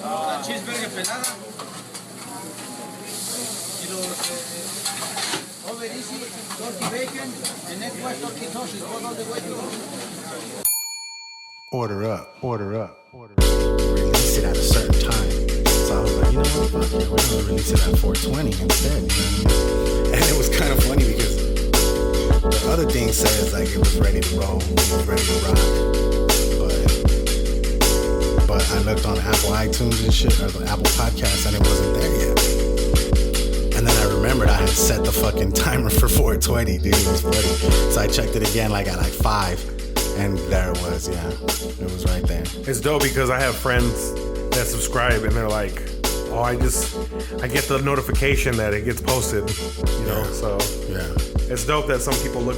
La cheeseburger pelada. Y los over easy, turkey bacon, and next one turkey sausage. Go all the way to Order up. Release it at a certain time. So I was like, you know what, fuck it, we're gonna release it at 420 instead. You know what I mean? And it was kind of funny because the other thing says like it was ready to roll, it was ready to rock. But I looked on Apple iTunes and shit, or the Apple Podcasts, and it wasn't there yet. And then I remembered I had set the fucking timer for 420, dude. It was funny. So I checked it again like at like 5. And there it was, yeah. It was right there. It's dope because I have friends that subscribe and they're like, oh, I get the notification that it gets posted, you know, so yeah. It's dope that some people look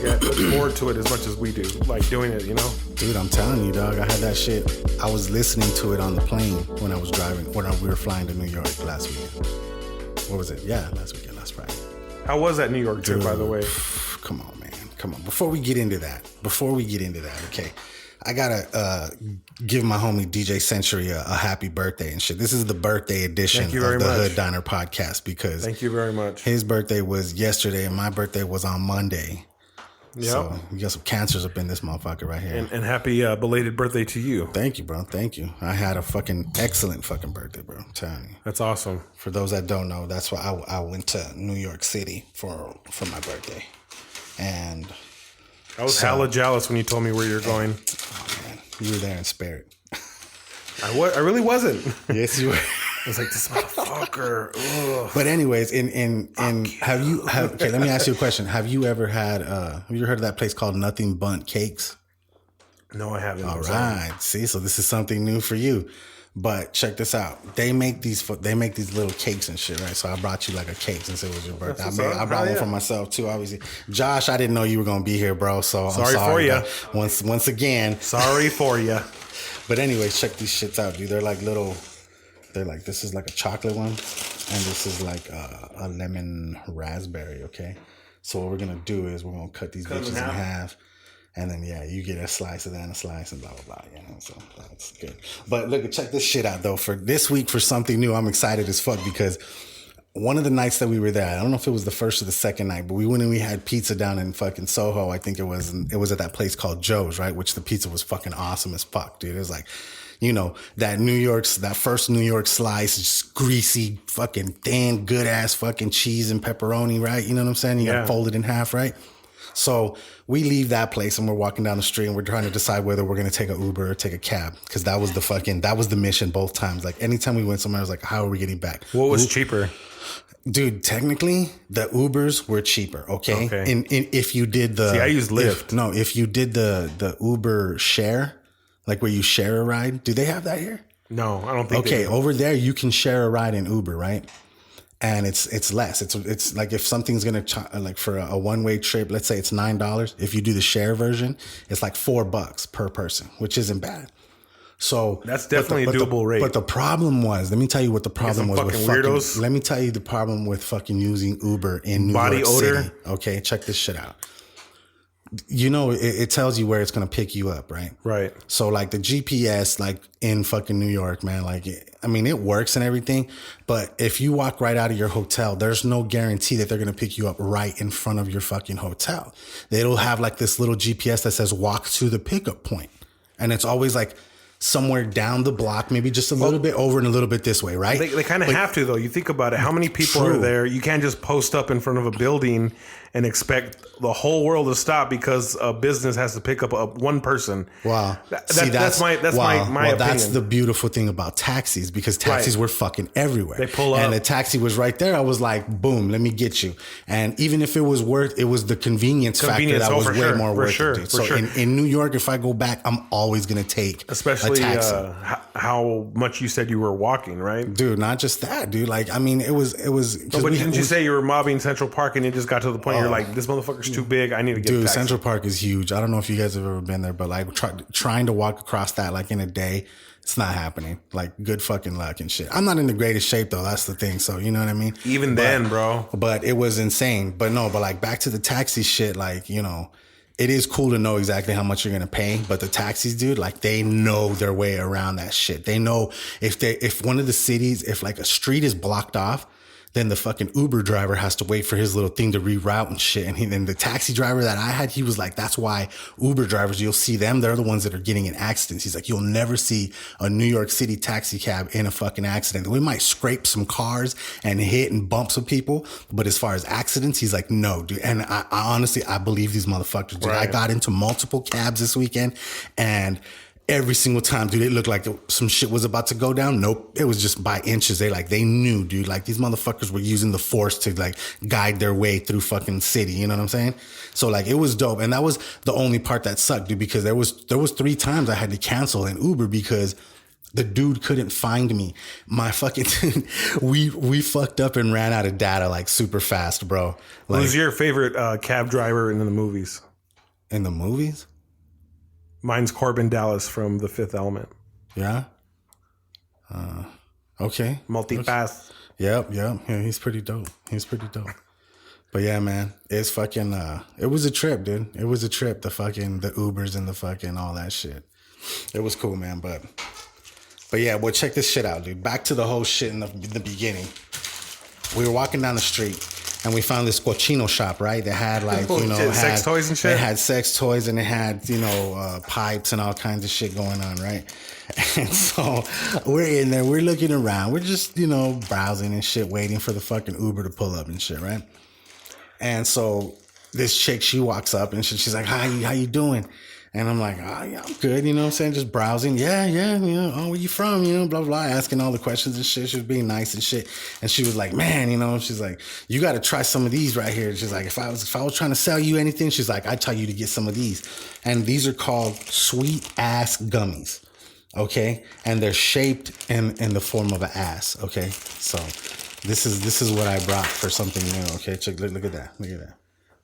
forward to it as much as we do, like doing it, you know? Dude, I'm telling you, dog, I had that shit. I was listening to it on the plane when I was driving, when we were flying to New York last weekend. What was it? Yeah, last Friday. How was that New York trip, by the way? Come on, man. Come on. Before we get into that, okay, I gotta give my homie DJ Century a happy birthday and shit. This is the birthday edition of the Hood Diner podcast because thank you very much. His birthday was yesterday and my birthday was on Monday. Yep. So we got some cancers up in this motherfucker right here. And happy belated birthday to you. Thank you, bro. Thank you. I had a fucking excellent fucking birthday, bro. I'm telling you. That's awesome. For those that don't know, that's why I went to New York City for my birthday. And I was hella jealous when you told me where you're going. Oh man, you were there in spirit. I really wasn't. Yes, you were. I was like, this motherfucker. Ugh. But anyways, okay, let me ask you a question. Have you ever heard of that place called Nothing Bundt Cakes? No, I haven't. All right. See, so this is something new for you. But check this out. They make these little cakes and shit, right? So I brought you like a cake since it was your birthday. I brought one for myself too, obviously. Josh, I didn't know you were gonna be here, bro. So I'm sorry for you. Once again, sorry for you. But anyways, check these shits out, dude. They're like this is like a chocolate one, and this is like a lemon raspberry. Okay. So what we're gonna do is we're gonna cut these bitches in half. And then, yeah, you get a slice and then a slice and blah, blah, blah, you know, so that's good. But look, check this shit out, though. For this week, for something new, I'm excited as fuck because one of the nights that we were there, I don't know if it was the first or the second night, but we went and we had pizza down in fucking Soho. I think it was at that place called Joe's, right? Which the pizza was fucking awesome as fuck, dude. It was like, you know, that first New York slice, just greasy, fucking thin, good ass fucking cheese and pepperoni, right? You know what I'm saying? You got to fold it in half, right? So we leave that place and we're walking down the street and we're trying to decide whether we're going to take an Uber or take a cab. Cause that was the mission both times. Like anytime we went somewhere, I was like, how are we getting back? What was cheaper? Dude, technically the Ubers were cheaper. Okay. In if you did I used Lyft. If you did the Uber share, like where you share a ride, do they have that here? No, I don't think. Okay. Over there, you can share a ride in Uber, right? And it's less. It's like if something's gonna like for a one-way trip, let's say it's $9. If you do the share version, it's like $4 per person, which isn't bad. So that's definitely a doable rate. But the problem was, let me tell you what the problem was with weirdos. Let me tell you the problem with fucking using Uber in New York City. Okay, check this shit out. You know, it tells you where it's going to pick you up, right? Right. So like the GPS, like in fucking New York, man, like, I mean, it works and everything, but if you walk right out of your hotel, there's no guarantee that they're going to pick you up right in front of your fucking hotel. It'll have like this little GPS that says walk to the pickup point. And it's always like somewhere down the block, maybe just a little bit over and a little bit this way, right? They kind of have to, though. You think about it. How many people are there? You can't just post up in front of a building and expect the whole world to stop because a business has to pick up one person. Wow. That's my opinion. That's the beautiful thing about taxis, because taxis were fucking everywhere. They pull up. And the taxi was right there. I was like, boom, let me get you. And even if it was the convenience factor that was way more worth it. So in New York, if I go back, I'm always going to take especially a taxi. How much you said you were walking, right? Dude, not just that, dude. Like, I mean, it was. No, but didn't you say you were mobbing Central Park and it just got to the point you're like, this motherfucker's too big. I need to get Dude, a taxi. Central Park is huge. I don't know if you guys have ever been there, but like trying to walk across that like in a day, it's not happening. Like, good fucking luck and shit. I'm not in the greatest shape though. That's the thing. So you know what I mean? Then, bro. But it was insane. But like back to the taxi shit, like, you know, it is cool to know exactly how much you're going to pay. But the taxis, dude, like they know their way around that shit. They know if one of the cities, if like a street is blocked off, then the fucking Uber driver has to wait for his little thing to reroute and shit. And then the taxi driver that I had, he was like, that's why Uber drivers, you'll see them. They're the ones that are getting in accidents. He's like, you'll never see a New York City taxi cab in a fucking accident. We might scrape some cars and hit and bump some people. But as far as accidents, he's like, no, dude. And I honestly, I believe these motherfuckers, dude. Right. I got into multiple cabs this weekend and every single time, dude, it looked like some shit was about to go down. Nope. It was just by inches. They knew, dude, like these motherfuckers were using the force to like guide their way through fucking city. You know what I'm saying? So like, it was dope. And that was the only part that sucked, dude, because there was 3 times I had to cancel an Uber because the dude couldn't find me. My fucking, we fucked up and ran out of data like super fast, bro. Like, who's your favorite cab driver in the movies? In the movies? Mine's Corbin Dallas from The Fifth Element. Yeah. Okay. Multipass. Yep. Yeah, he's pretty dope. But yeah, man, it's fucking, it was a trip, dude. It was a trip. The Ubers and the fucking all that shit. It was cool, man. But yeah, well, check this shit out, dude. Back to the whole shit in the beginning. We were walking down the street. And we found this cochino shop, right? That had like, sex toys and shit. It had sex toys and it had, pipes and all kinds of shit going on, right? And so we're in there, we're looking around, we're just, browsing and shit, waiting for the fucking Uber to pull up and shit, right? And so this chick, she walks up and she's like, how you doing? And I'm like, oh, yeah, I'm good, you know what I'm saying? Just browsing. Yeah, oh, where you from? Blah, blah, asking all the questions and shit. She was being nice and shit. And she was like, man, she's like, you got to try some of these right here. She's like, if I was trying to sell you anything, she's like, I'd tell you to get some of these. And these are called Sweet Ass Gummies. Okay. And they're shaped in the form of an ass. Okay. So this is what I brought for something new. Okay. Check, look at that. Look at that.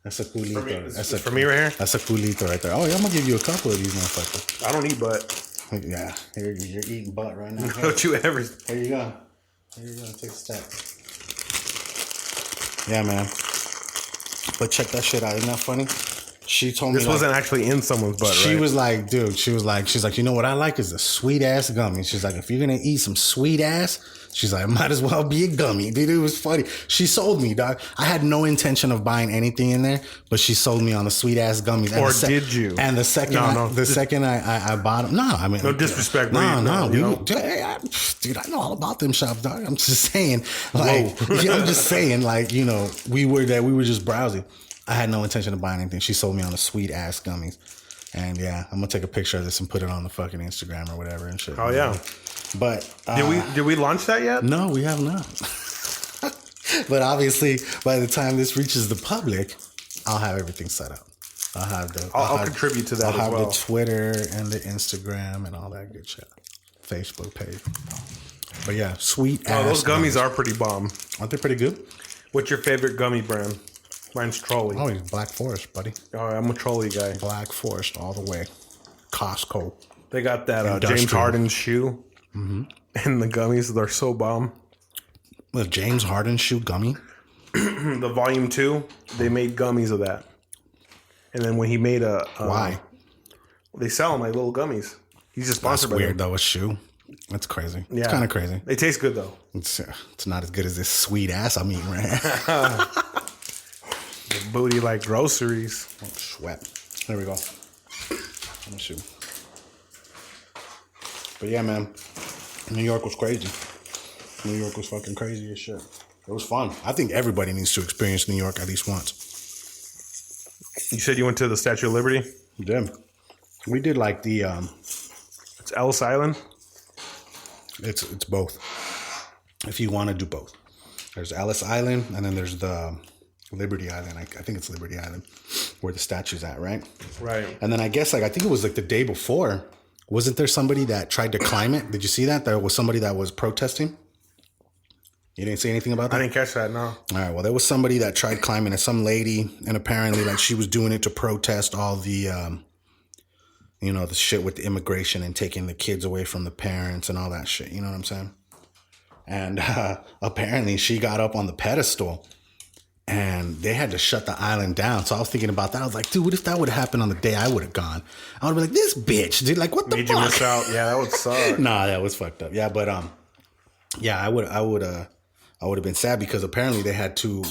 That's a culito. That's for me right here? That's a culito right there. Oh, yeah, I'm going to give you a couple of these motherfuckers. I don't eat butt. Yeah, you're eating butt right now. Don't you ever. Here you go. Take a step. Yeah, man. But check that shit out. Isn't that funny? She told me this wasn't actually in someone's butt, she right? was like, dude, she's like, you know what I like is the sweet ass gummy. She's like, if you're going to eat some sweet ass, she's like, might as well be a gummy. Dude, it was funny. She sold me, dog. I had no intention of buying anything in there, but she sold me on the sweet ass gummies. And or did you? And the second, I bought them. No, I mean, no disrespect. No. Dude, I know all about them shops, dog. I'm just saying, like, I'm just saying, like, we were there. We were just browsing. I had no intention of buying anything. She sold me on the sweet ass gummies. And yeah, I'm gonna take a picture of this and put it on the fucking Instagram or whatever and shit. Oh yeah. But did we launch that yet? No, we have not. But obviously, by the time this reaches the public, I'll have everything set up. I'll contribute to that. I'll as well. have the Twitter and the Instagram and all that good shit. Facebook page. But yeah, sweet ass. Oh, those gummies are pretty bomb. Aren't they pretty good? What's your favorite gummy brand? Mine's Trolley. Oh, he's Black Forest, buddy. Oh, I'm a Trolley guy. Black Forest all the way. Costco. They got that James Harden shoe. Mm-hmm. And the gummies, they're so bomb. The James Harden shoe gummy? The volume 2, they made gummies of that. And then when he made why? They sell them like little gummies. He's just sponsored by weird them. though, a shoe. That's crazy. Yeah. It's kind of crazy. They taste good though. It's not as good as this sweet ass I'm eating right now. Booty like groceries. Oh, sweat. There we go. Let me shoot. But yeah, man. New York was crazy. New York was fucking crazy as shit. It was fun. I think everybody needs to experience New York at least once. You said you went to the Statue of Liberty? Yeah. We did like the it's Ellis Island? It's both. If you want to do both. There's Ellis Island and then there's the Liberty Island. I think it's Liberty Island where the statue's at, right? Right. And then I guess I think it was like the day before. Wasn't there somebody that tried to climb it? Did you see that? There was somebody that was protesting. You didn't see anything about that? I didn't catch that, no. All right. Well, there was somebody that tried climbing it, some lady, and apparently like she was doing it to protest all the, the shit with the immigration and taking the kids away from the parents and all that shit. You know what I'm saying? And apparently she got up on the pedestal and they had to shut the island down. So I was thinking about that. I was like, dude, what if that would have happened on the day I would have gone? I would have been like, this bitch, dude, like, what the Made fuck? you miss out. Yeah, that would suck. Nah, that was fucked up. Yeah, but yeah, I would have been sad because apparently they had to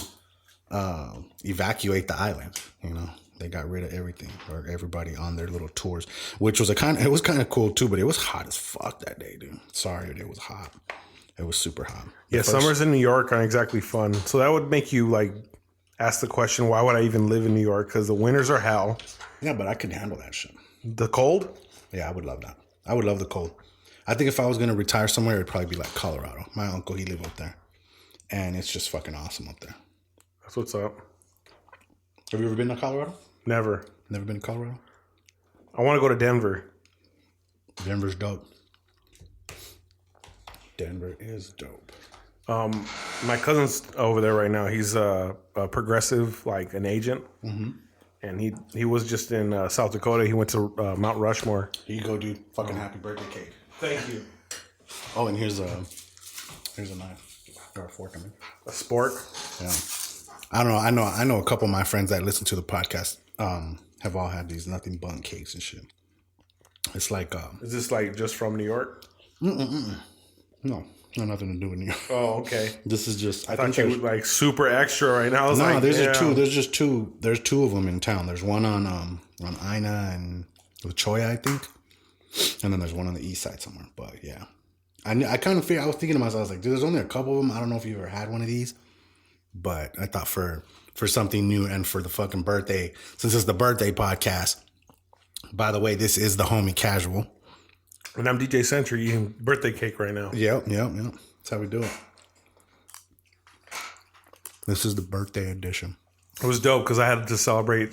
evacuate the island. You know, they got rid of everything or everybody on their little tours, which was it was kind of cool too. But it was hot as fuck that day, dude. Sorry, it was hot. It was super hot. Yeah, summers in New York aren't exactly fun. So that would make you like ask the question, why would I even live in New York? Because the winters are hell. Yeah, but I could handle that shit. The cold? Yeah, I would love that. I would love the cold. I think if I was going to retire somewhere, it'd probably be like Colorado. My uncle, he lived up there. And it's just fucking awesome up there. That's what's up. Have you ever been to Colorado? Never. Never been to Colorado? I want to go to Denver. Denver's dope. Denver is dope. My cousin's over there right now. He's a progressive, like an agent. Mm-hmm. And he was just in South Dakota. He went to Mount Rushmore. Here you go, dude. Fucking happy birthday cake. Thank you. Oh, and here's a knife or a fork. I mean, A spork. Yeah. I don't know. I know a couple of my friends that listen to the podcast have all had these Nothing Bundt Cakes and shit. It's like Is this like just from New York? No, nothing to do with New York. Oh, okay. This is just. I thought you were like super extra right now. I was like, there's two. There's just two. There's two of them in town. There's one on Ina and with Choya, I think, and then there's one on the east side somewhere. But yeah, I kind of figured. I was thinking to myself, I was like, dude, there's only a couple of them. I don't know if you ever had one of these, but I thought for something new and for the fucking birthday, since it's the birthday podcast. By the way, this is the homie kAZual. And I'm DJ Century eating birthday cake right now. Yep. That's how we do it. This is the birthday edition. It was dope because I had to celebrate,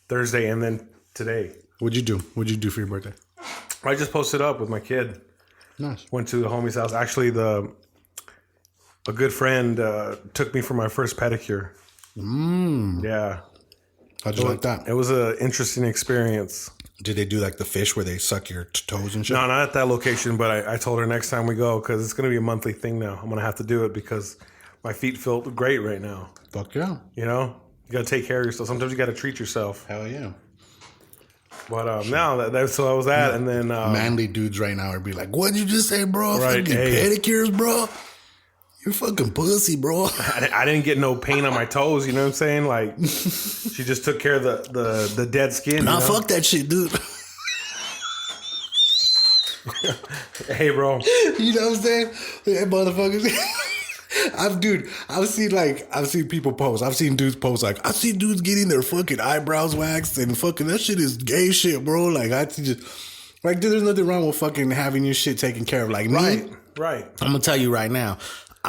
Thursday and then today. What'd you do? What'd you do for your birthday? I just posted up with my kid. Nice. Went to the homie's house. Actually, a good friend took me for my first pedicure. Yeah. How'd you like that? It was an interesting experience. Did they do like the fish where they suck your toes and shit? No, not at that location, but I told her next time we go, because it's going to be a monthly thing now. I'm going to have to do it because my feet feel great right now. Fuck yeah. You got to take care of yourself. Sometimes you got to treat yourself. Hell yeah. But now so I was at, and then manly dudes right now would be like, "What'd you just say, bro? Right, Fucking pedicures, bro. You're fucking pussy, bro." I didn't get no pain on my toes. You know what I'm saying? Like she just took care of the dead skin. Nah, fuck that shit, dude. Hey, bro. You know what I'm saying? Yeah, motherfuckers. I've seen people post. I've seen dudes post like, I see dudes getting their fucking eyebrows waxed and fucking that shit is gay shit, bro. Like I just like, dude, there's nothing wrong with fucking having your shit taken care of. Like me, right. I'm gonna tell you right now.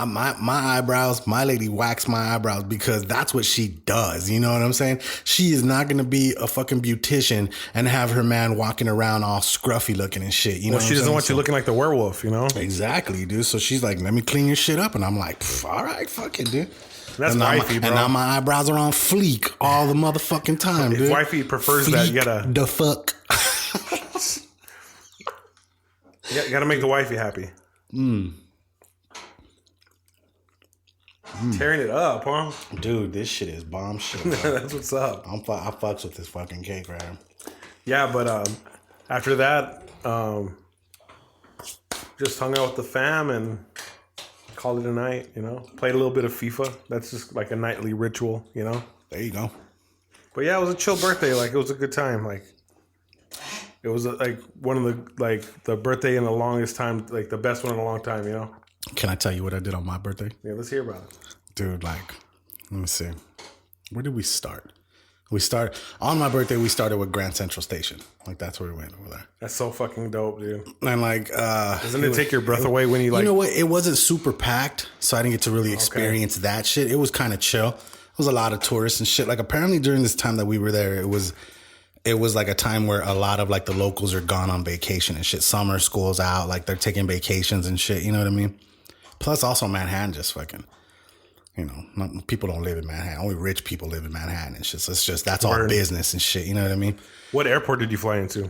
My eyebrows, my lady waxed my eyebrows because that's what she does. You know what I'm saying? She is not going to be a fucking beautician and have her man walking around all scruffy looking and shit. You know, she doesn't want you looking like the werewolf. You know, exactly, dude. So she's like, "Let me clean your shit up," and I'm like, "All right, fuck it, dude." That's wifey, bro. And now my eyebrows are on fleek all the motherfucking time, dude. If wifey prefers that, you gotta the fuck. You gotta make the wifey happy. Tearing it up, huh? Dude, this shit is bomb shit. Bro. That's what's up. I fucks with this fucking cake right here. Yeah, but after that, just hung out with the fam and called it a night, Played a little bit of FIFA. That's just like a nightly ritual, There you go. But yeah, it was a chill birthday. Like, it was a good time. Like, it was like one of the birthday in the longest time, like the best one in a long time, Can I tell you what I did on my birthday? Yeah, let's hear about it. Dude, like, let me see. Where did we start? On my birthday, we started with Grand Central Station. Like, that's where we went over there. That's so fucking dope, dude. And like, doesn't it take your breath away when you like? You know what? It wasn't super packed, so I didn't get to really experience that shit. It was kind of chill. It was a lot of tourists and shit. Like, apparently during this time that we were there, it was like a time where a lot of like the locals are gone on vacation and shit. Summer school's out, like they're taking vacations and shit. You know what I mean? Plus, also Manhattan just fucking, people don't live in Manhattan. Only rich people live in Manhattan and shit. So it's just, that's all business and shit. You know what I mean? What airport did you fly into?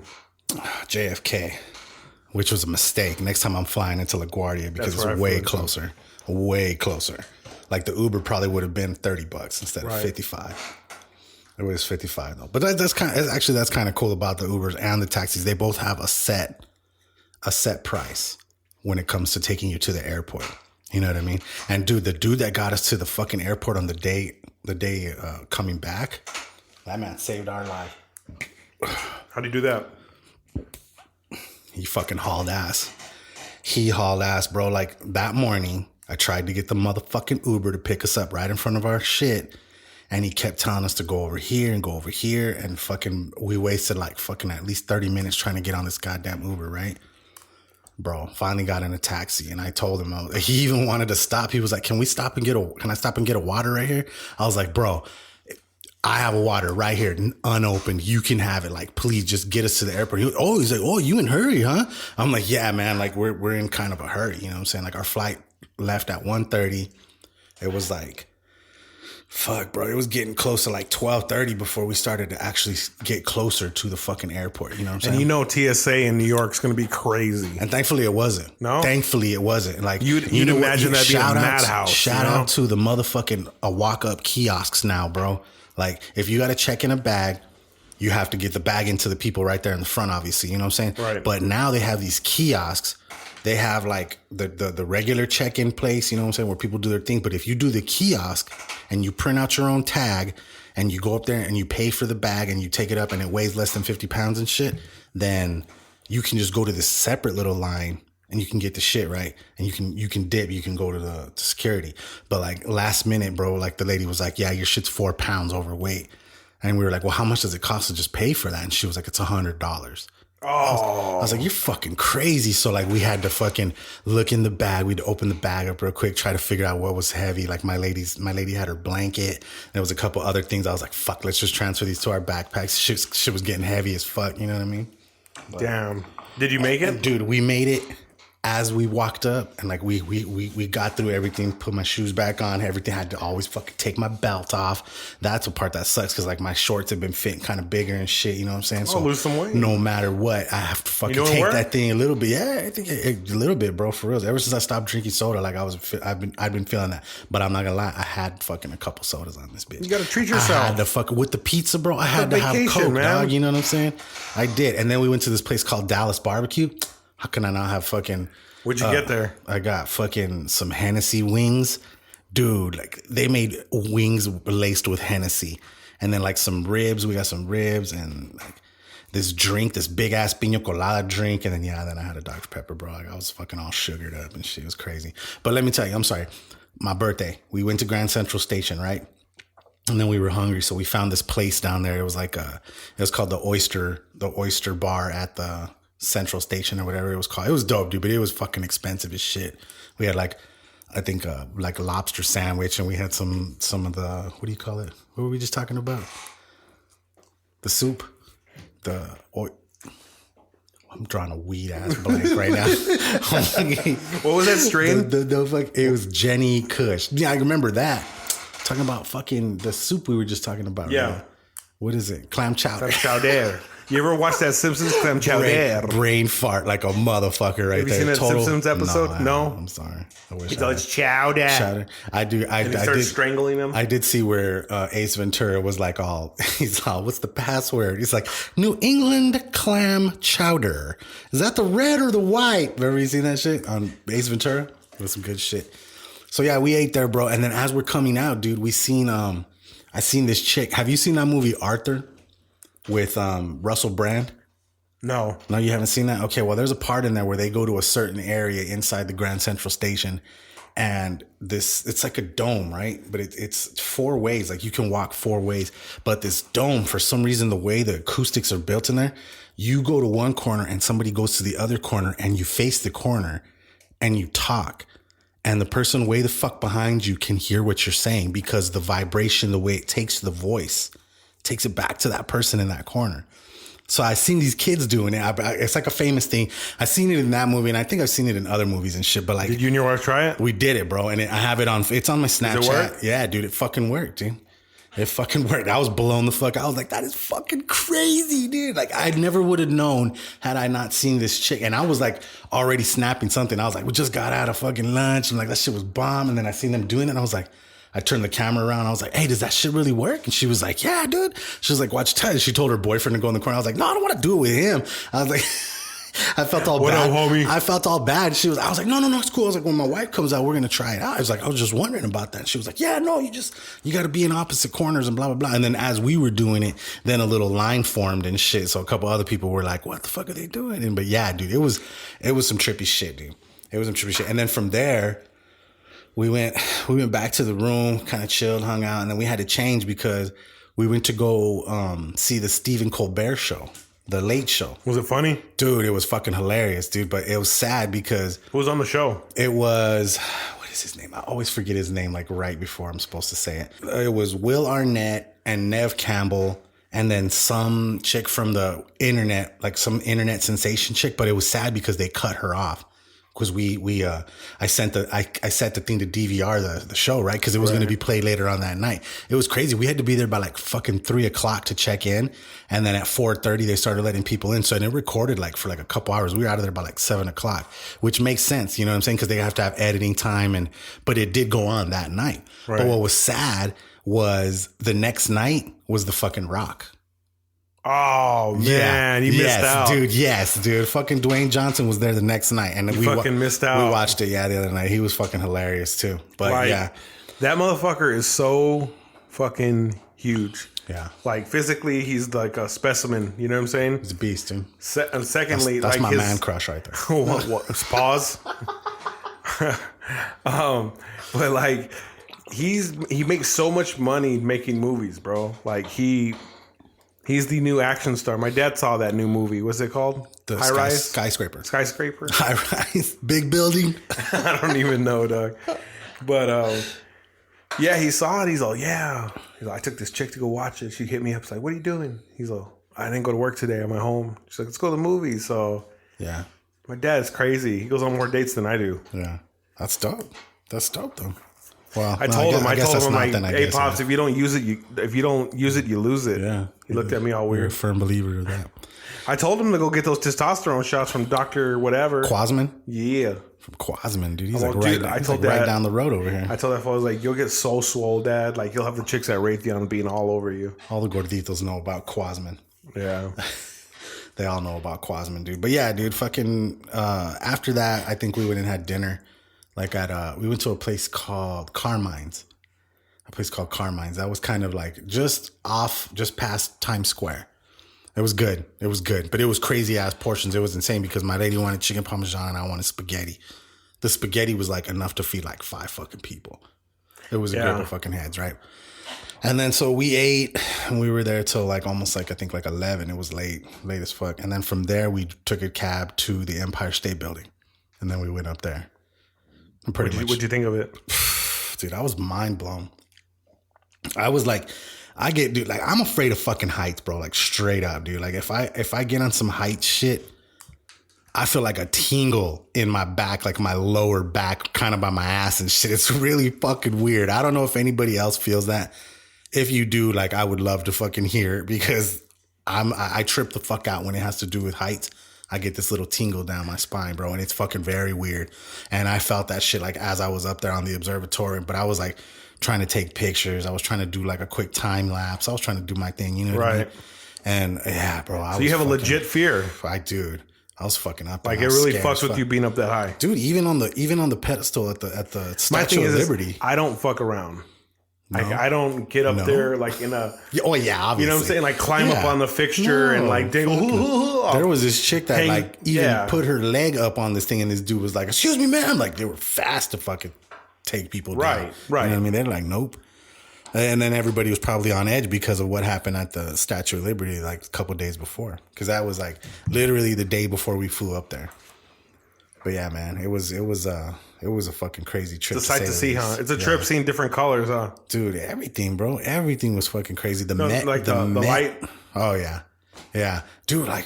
JFK, which was a mistake. Next time I'm flying into LaGuardia because it's way closer. Way closer. Like the Uber probably would have been $30 instead of 55. It was 55 though. But that's kind of cool about the Ubers and the taxis. They both have a set price when it comes to taking you to the airport. You know what I mean? And dude, the dude that got us to the fucking airport on the day coming back, that man saved our life. How'd he do that? He fucking hauled ass. He hauled ass, bro. Like that morning, I tried to get the motherfucking Uber to pick us up right in front of our shit. And he kept telling us to go over here and go over here. And fucking, we wasted like fucking at least 30 minutes trying to get on this goddamn Uber, right? Bro, finally got in a taxi. And I told him, he even wanted to stop. He was like, can I stop and get a water right here? I was like, bro, I have a water right here, unopened. You can have it. Like, please just get us to the airport. He's like, oh, you in a hurry, huh? I'm like, yeah, man. Like, we're in kind of a hurry. You know what I'm saying? Like, our flight left at 1:30. It was like, fuck, bro. It was getting close to like 12:30 before we started to actually get closer to the fucking airport. You know what I'm saying? And you know TSA in New York's going to be crazy. And thankfully it wasn't. No? Thankfully it wasn't. Like You'd imagine that being a madhouse. Shout out to the motherfucking walk-up kiosks now, bro. Like, if you got to check in a bag, you have to get the bag into the people right there in the front, obviously. You know what I'm saying? Right. But now they have these kiosks. They have like the regular check-in place, you know what I'm saying, where people do their thing. But if you do the kiosk and you print out your own tag and you go up there and you pay for the bag and you take it up and it weighs less than 50 pounds and shit, then you can just go to this separate little line and you can get the shit, right? And you can dip, you can go to the security. But like last minute, bro, like the lady was like, yeah, your shit's 4 pounds overweight. And we were like, well, how much does it cost to just pay for that? And she was like, it's $100. I was like, you're fucking crazy. So like we had to fucking look in the bag. We'd open the bag up real quick, try to figure out what was heavy. Like my lady had her blanket. There was a couple other things. I was like, fuck, let's just transfer these to our backpacks. Shit was getting heavy as fuck. You know what I mean? But, damn. Did you make it? Dude, we made it. As we walked up and like we got through everything, put my shoes back on, everything. Had to always fucking take my belt off. That's the part that sucks because like my shorts have been fitting kind of bigger and shit. You know what I'm saying? So lose some weight. No matter what, I have to fucking take that thing a little bit. Yeah, I think a little bit, bro. For real. Ever since I stopped drinking soda, like I've been feeling that. But I'm not gonna lie, I had fucking a couple sodas on this bitch. You gotta treat yourself. I had to fucking with the pizza, bro. I had to have Coke, man. Dog. You know what I'm saying? I did. And then we went to this place called Dallas Barbecue. How can I not have fucking? What'd you get there? I got fucking some Hennessy wings. Dude, like they made wings laced with Hennessy. And then like some ribs. We got some ribs and like this drink, this big ass piña colada drink. And then, then I had a Dr. Pepper, bro. Like I was fucking all sugared up and shit. It was crazy. But let me tell you, I'm sorry. My birthday, we went to Grand Central Station, right? And then we were hungry. So we found this place down there. It was like it was called the Oyster Bar at the Central Station or whatever it was called. It was dope, dude, but it was fucking expensive as shit. We had like, I think like a lobster sandwich and we had some of the, what do you call it? What were we just talking about? The soup, I'm drawing a weed ass blank right now. What was that strain? It was Jenny Kush. Yeah, I remember that. Talking about fucking the soup we were just talking about. Yeah. Right? What is it? Clam chowder. Clam chowder. You ever watch that Simpsons clam chowder? Brain fart like a motherfucker right there. Have you seen that Simpsons episode? No. I'm sorry. I wish He calls chowder. Chowder. I do. And he starts strangling him. I did see where Ace Ventura was like he's all, what's the password? He's like, New England clam chowder. Is that the red or the white? Remember you seen that shit on Ace Ventura? It was some good shit. So yeah, we ate there, bro. And then as we're coming out, dude, I seen this chick. Have you seen that movie Arthur with Russell Brand? No, you haven't seen that? Okay, well, there's a part in there where they go to a certain area inside the Grand Central Station, and it's like a dome, right? But it's 4 ways, like you can walk 4 ways. But this dome, for some reason, the way the acoustics are built in there, you go to one corner and somebody goes to the other corner, and you face the corner, and you talk. And the person way the fuck behind you can hear what you're saying because the vibration, the way it takes the voice, takes it back to that person in that corner. So I seen these kids doing it. It's like a famous thing. I seen it in that movie, and I think I've seen it in other movies and shit. But like, did you and your wife try it? We did it, bro, and I have it on. It's on my Snapchat. Does it work? Yeah, dude, it fucking worked, dude. It fucking worked. I was blown the fuck. I was like, that is fucking crazy, dude. Like, I never would have known had I not seen this chick. And I was like already snapping something. I was like, we just got out of fucking lunch. I'm like, that shit was bomb. And then I seen them doing it. And I was like, I turned the camera around. I was like, hey, does that shit really work? And she was like, yeah, dude. She was like, watch Ted. She told her boyfriend to go in the corner. I was like, no, I don't want to do it with him. I was like... I felt all what bad. Up, homie? I felt all bad. I was like, no, it's cool. I was like, when my wife comes out, we're going to try it out. I was like, I was just wondering about that. She was like, yeah, no, you got to be in opposite corners and blah, blah, blah. And then as we were doing it, then a little line formed and shit. So a couple other people were like, what the fuck are they doing? But yeah, dude, it was some trippy shit, dude. It was some trippy shit. And then from there, we went back to the room, kind of chilled, hung out. And then we had to change because we went to go see the Stephen Colbert show. The Late Show. Was it funny? Dude, it was fucking hilarious, dude. But it was sad because... Who was on the show? It was... What is his name? I always forget his name like right before I'm supposed to say it. It was Will Arnett and Nev Campbell and then some chick from the internet, like some internet sensation chick. But it was sad because they cut her off. Because I set the thing to DVR the show, right? Because it was going to be played later on that night. It was crazy. We had to be there by like fucking 3:00 to check in, and then at 4:30 they started letting people in. So it recorded like for like a couple hours. We were out of there by like 7:00, which makes sense. You know what I'm saying? Because they have to have editing time, but it did go on that night. Right. But what was sad was the next night was the fucking Rock. Oh man, you missed out, dude. Yes, dude. Fucking Dwayne Johnson was there the next night, and we fucking missed out. We watched it, the other night. He was fucking hilarious too. But like, yeah, that motherfucker is so fucking huge. Yeah, like physically, he's like a specimen. You know what I'm saying? He's a beast, dude. And secondly, that's like my man crush right there. what? Pause. But like, he makes so much money making movies, bro. Like He's the new action star. My dad saw that new movie. What's it called? The High Rise? Skyscraper. High Rise. Big building. I don't even know, dog. But yeah, he saw it. He's like, yeah. He's like, I took this chick to go watch it. She hit me up. She's like, what are you doing? He's like, I didn't go to work today. I'm at home. She's like, let's go to the movies. So yeah. My dad's crazy. He goes on more dates than I do. Yeah. That's dope. That's dope though. Well, I told him, like, hey, guess, pops, if you don't use it, you lose it. Yeah. He looked at me all weird. You're a firm believer of that. I told him to go get those testosterone shots from Dr. Whatever. Quasman? Yeah. From Quasman, dude. He's right down the road over here. I told that fool, I was like, you'll get so swole, Dad. Like, you'll have the chicks at Raytheon being all over you. All the gorditos know about Quasman. Yeah. They all know about Quasman, dude. But yeah, dude, fucking, after that, I think we went and had dinner. Like we went to a place called Carmine's. That was kind of like just past Times Square. It was good. But it was crazy ass portions. It was insane because my lady wanted chicken parmesan and I wanted spaghetti. The spaghetti was like enough to feed like 5 fucking people. It was a group of fucking heads, right? And then so we ate and we were there till like almost like I think like 11. It was late as fuck. And then from there we took a cab to the Empire State Building. And then we went up there. What'd you think of it? Dude, I was mind blown. I was like, I'm afraid of fucking heights, bro. Like straight up, dude. Like if I get on some height shit, I feel like a tingle in my back, like my lower back, kind of by my ass and shit. It's really fucking weird. I don't know if anybody else feels that. If you do, like, I would love to fucking hear it because I trip the fuck out when it has to do with heights. I get this little tingle down my spine, bro, and it's fucking very weird. And I felt that shit like as I was up there on the observatory, but I was like trying to take pictures. I was trying to do like a quick time lapse. I was trying to do my thing, you know what I mean? And yeah, bro. So you have a legit fear. Dude. I was fucking up. Like it really fucks with you being up that high. Dude, even on the pedestal at the Statue of Liberty. I don't fuck around. No. Like I don't get up there like in a obviously. You know what I'm saying? Like climb up on the fixture and like there was this chick that put her leg up on this thing and this dude was like, excuse me, ma'am. Like they were fast to fucking take people down. Right. You know what I mean? They're like, nope. And then everybody was probably on edge because of what happened at the Statue of Liberty like a couple of days before. Because that was like literally the day before we flew up there. But yeah, man, it was a fucking crazy trip. It's a sight to see, huh? It's a trip seeing different colors, huh? Dude, everything, bro. Everything was fucking crazy. The light. Oh yeah. Yeah. Dude, I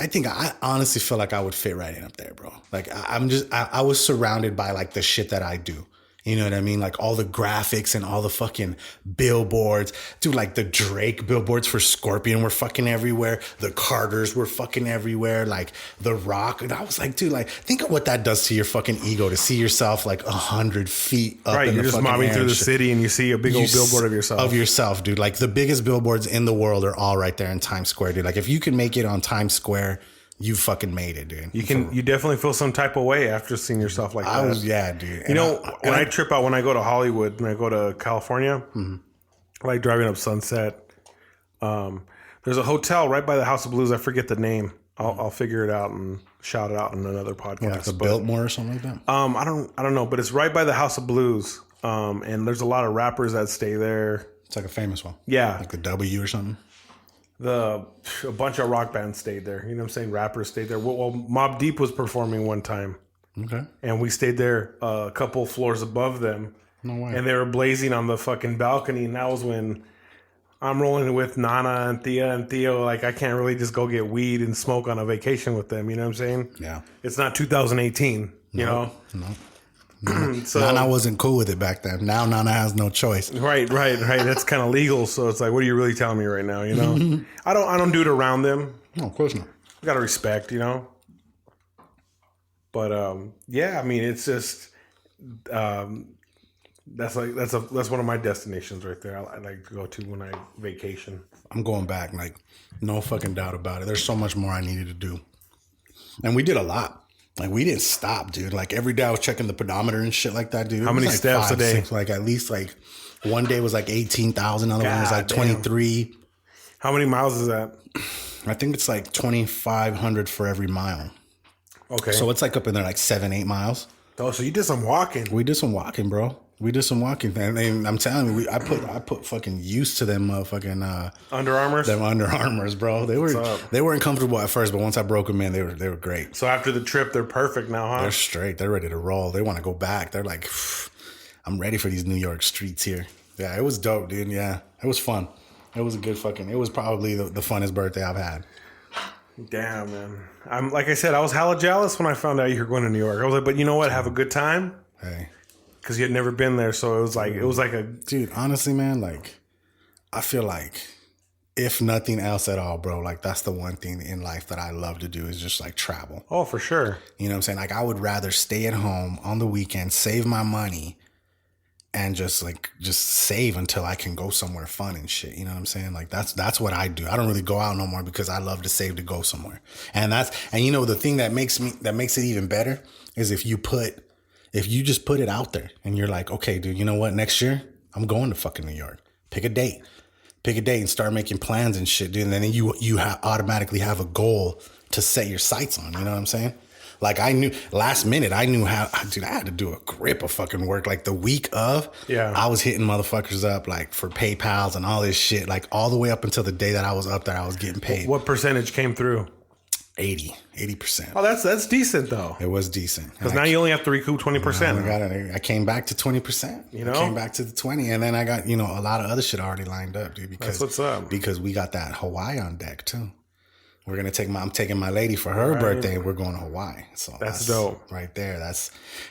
think I honestly feel like I would fit right in up there, bro. Like I was surrounded by like the shit that I do. You know what I mean? Like all the graphics and all the fucking billboards. Dude, like the Drake billboards for Scorpion were fucking everywhere. The Carters were fucking everywhere. Like The Rock. And I was like, dude, like think of what that does to your fucking ego to see yourself like 100 feet up Right, in you're the just fucking mobbing air through and the shit. city and you see a big old billboard of yourself. Of yourself, dude. Like the biggest billboards in the world are all right there in Times Square, dude. Like if you can make it on Times Square, you fucking made it, dude. You definitely feel some type of way after seeing yourself like that. Yeah, dude. You know, when I trip out, when I go to Hollywood, when I go to California, I like driving up Sunset. There's a hotel right by the House of Blues. I forget the name. I'll figure it out and shout it out in another podcast. like the Biltmore or something like that. I don't know, but it's right by the House of Blues. And there's a lot of rappers that stay there. It's like a famous one. Yeah. Like the W or something. A bunch of rock bands stayed there. You know what I'm saying? Rappers stayed there. Well, Mobb Deep was performing one time. Okay. And we stayed there a couple floors above them. No way. And they were blazing on the fucking balcony. And that was when I'm rolling with Nana and Thea and Theo. Like, I can't really just go get weed and smoke on a vacation with them. You know what I'm saying? Yeah. It's not 2018, you know? No. So, Nana wasn't cool with it back then. Now Nana has no choice. Right. That's kind of legal. So it's like, what are you really telling me right now? You know, I don't do it around them. No, of course not. I gotta respect, you know. But yeah, I mean, it's just that's one of my destinations right there. I like to go to when I vacation. I'm going back, like no fucking doubt about it. There's so much more I needed to do, and we did a lot. Like we didn't stop, dude. Like every day I was checking the pedometer and shit like that, dude. How many like steps a day? 6, like at least like one day was like 18,000. Other one was like 23. How many miles is that? I think it's like 2,500 for every mile. Okay. So it's like up in there like 7-8 miles. Oh, so you did some walking. We did some walking, bro. We did some walking, and I'm telling you, I put fucking use to them motherfucking Under Armours. them Under Armours, bro. They weren't comfortable at first, but once I broke them in, they were great. So after the trip, they're perfect now, huh? They're straight. They're ready to roll. They want to go back. They're like, I'm ready for these New York streets here. Yeah, it was dope, dude. Yeah, it was fun. It was a good fucking. It was probably the funnest birthday I've had. Damn, man. I'm like I said, I was hella jealous when I found out you were going to New York. I was like, but you know what? Have a good time. Hey. Because you had never been there, so it was like a dude. Honestly, man, like I feel like if nothing else at all, bro, like that's the one thing in life that I love to do is just like travel. Oh, for sure. You know what I'm saying? Like I would rather stay at home on the weekend, save my money, and just save until I can go somewhere fun and shit. You know what I'm saying? Like that's what I do. I don't really go out no more because I love to save to go somewhere. And you know the thing that makes it even better is if you just put it out there and you're like, okay, dude, you know what? Next year, I'm going to fucking New York. Pick a date and start making plans and shit, dude. And then you automatically have a goal to set your sights on. You know what I'm saying? Like I knew last minute, I had to do a grip of fucking work. Like the week of, I was hitting motherfuckers up like for PayPals and all this shit. Like all the way up until the day that I was up there, I was getting paid. What percentage came through? 80%. Oh, that's decent though. It was decent. Because now you only have to recoup 20%. I came back to 20%. You know? I came back to the 20, and then I got, a lot of other shit already lined up, dude. Because, that's what's up. Because we got that Hawaii on deck too. I'm taking my lady for her birthday. We're going to Hawaii. So that's dope. Right there.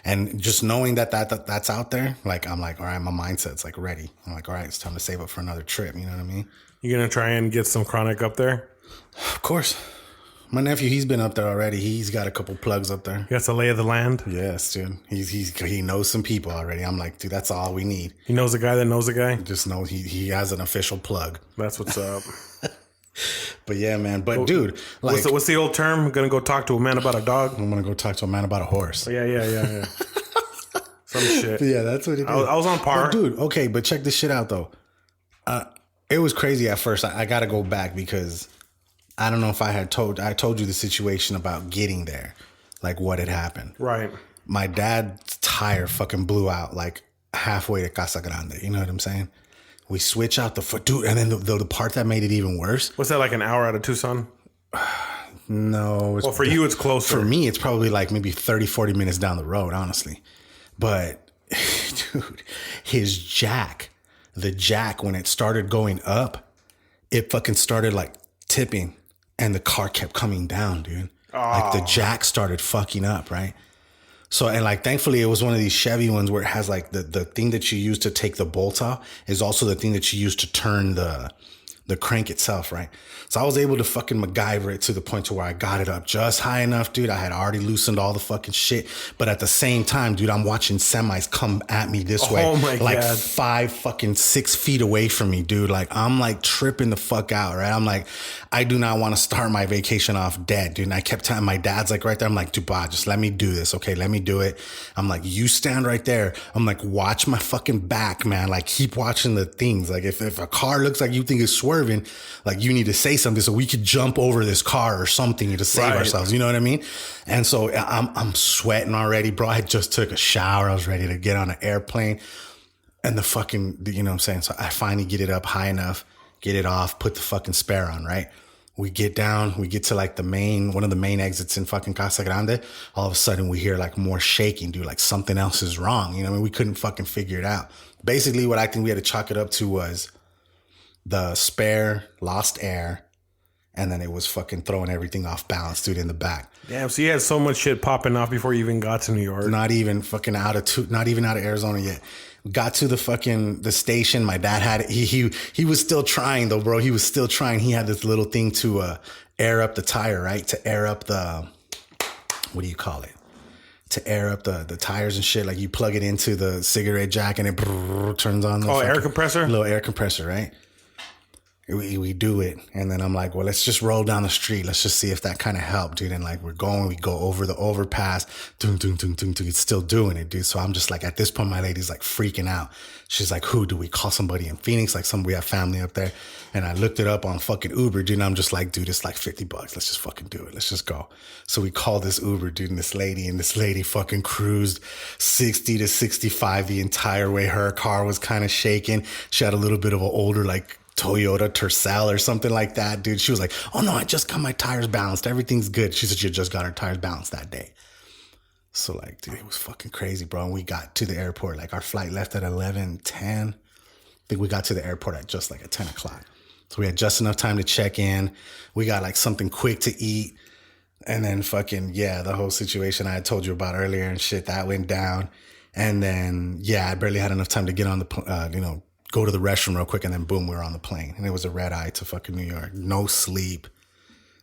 And just knowing that's out there, like I'm like, all right, my mindset's like ready. I'm like, all right, it's time to save up for another trip. You know what I mean? You gonna try and get some chronic up there? Of course. My nephew, he's been up there already. He's got a couple plugs up there. You got the lay of the land? Yes, dude. He knows some people already. I'm like, dude, that's all we need. He knows a guy that knows a guy? Just know he has an official plug. That's what's up. But yeah, man. But dude, like, what's the old term? I'm gonna go talk to a man about a dog. I'm gonna go talk to a man about a horse. Yeah. Some shit. Yeah, that's what it is. I was on par. But dude, okay, but check this shit out though. It was crazy at first. I got to go back because I don't know if I told you the situation about getting there, like what had happened. Right. My dad's tire fucking blew out like halfway to Casa Grande. You know what I'm saying? We switch out the foot, dude, and then the part that made it even worse. What's that, like an hour out of Tucson? No. Well, for you, it's closer. For me, it's probably like maybe 30, 40 minutes down the road, honestly. But, dude, the jack, when it started going up, it fucking started like tipping and the car kept coming down, dude. Oh. Like the jack started fucking up, right? So, and like, thankfully, it was one of these Chevy ones where it has like the thing that you use to take the bolt off is also the thing that you use to turn the crank itself, right? So I was able to fucking MacGyver it to the point to where I got it up just high enough, dude. I had already loosened all the fucking shit. But at the same time, dude, I'm watching semis come at me this way. Oh my like God. 6 feet away from me, dude. Like, I'm like tripping the fuck out, right? I'm like, I do not want to start my vacation off dead, dude. And I kept telling my dad's like right there. I'm like, dude, just let me do this. Okay, let me do it. I'm like, you stand right there. I'm like, watch my fucking back, man. Like, keep watching the things. Like, if a car looks like you think it's swerving, like, you need to say something so we could jump over this car or something to save ourselves. You know what I mean? And so I'm sweating already, bro. I just took a shower. I was ready to get on an airplane. And the fucking, you know what I'm saying? So I finally get it up high enough, get it off, put the fucking spare on, right? We get down, we get to like one of the main exits in fucking Casa Grande. All of a sudden we hear like more shaking, dude, like something else is wrong. You know what I mean? We couldn't fucking figure it out. Basically what I think we had to chalk it up to was the spare lost air, and then it was fucking throwing everything off balance, dude, in the back. Damn, so you had so much shit popping off before you even got to New York. Not even out of Arizona yet. Got to the station. My dad had it. He was still trying though, bro. He was still trying. He had this little thing to air up the tire, right? To air up the, what do you call it? To air up the tires and shit. Like, you plug it into the cigarette jack and it turns on. The air compressor? Little air compressor, right? We do it. And then I'm like, well, let's just roll down the street. Let's just see if that kind of helped, dude. And like, we go over the overpass. Doom, doom, doom, doom, doom. It's still doing it, dude. So I'm just like, at this point, my lady's like freaking out. She's like, who do we call? Somebody in Phoenix? Like, we have family up there. And I looked it up on fucking Uber, dude. And I'm just like, dude, it's like $50. Let's just fucking do it. Let's just go. So we called this Uber, dude, and this lady fucking cruised 60 to 65 the entire way. Her car was kind of shaking. She had a little bit of an older, like, Toyota Tercel or something like that, dude. She was like, oh no, I just got my tires balanced. Everything's good. She said she just got her tires balanced that day. So like, dude, it was fucking crazy, bro. And we got to the airport. Like, our flight left at 11:10. I think we got to the airport at just like at 10 o'clock. So we had just enough time to check in. We got like something quick to eat. And then fucking, yeah, the whole situation I had told you about earlier and shit, that went down. And then, yeah, I barely had enough time to get on the, go to the restroom real quick, and then boom, we were on the plane. And it was a red eye to fucking New York. No sleep.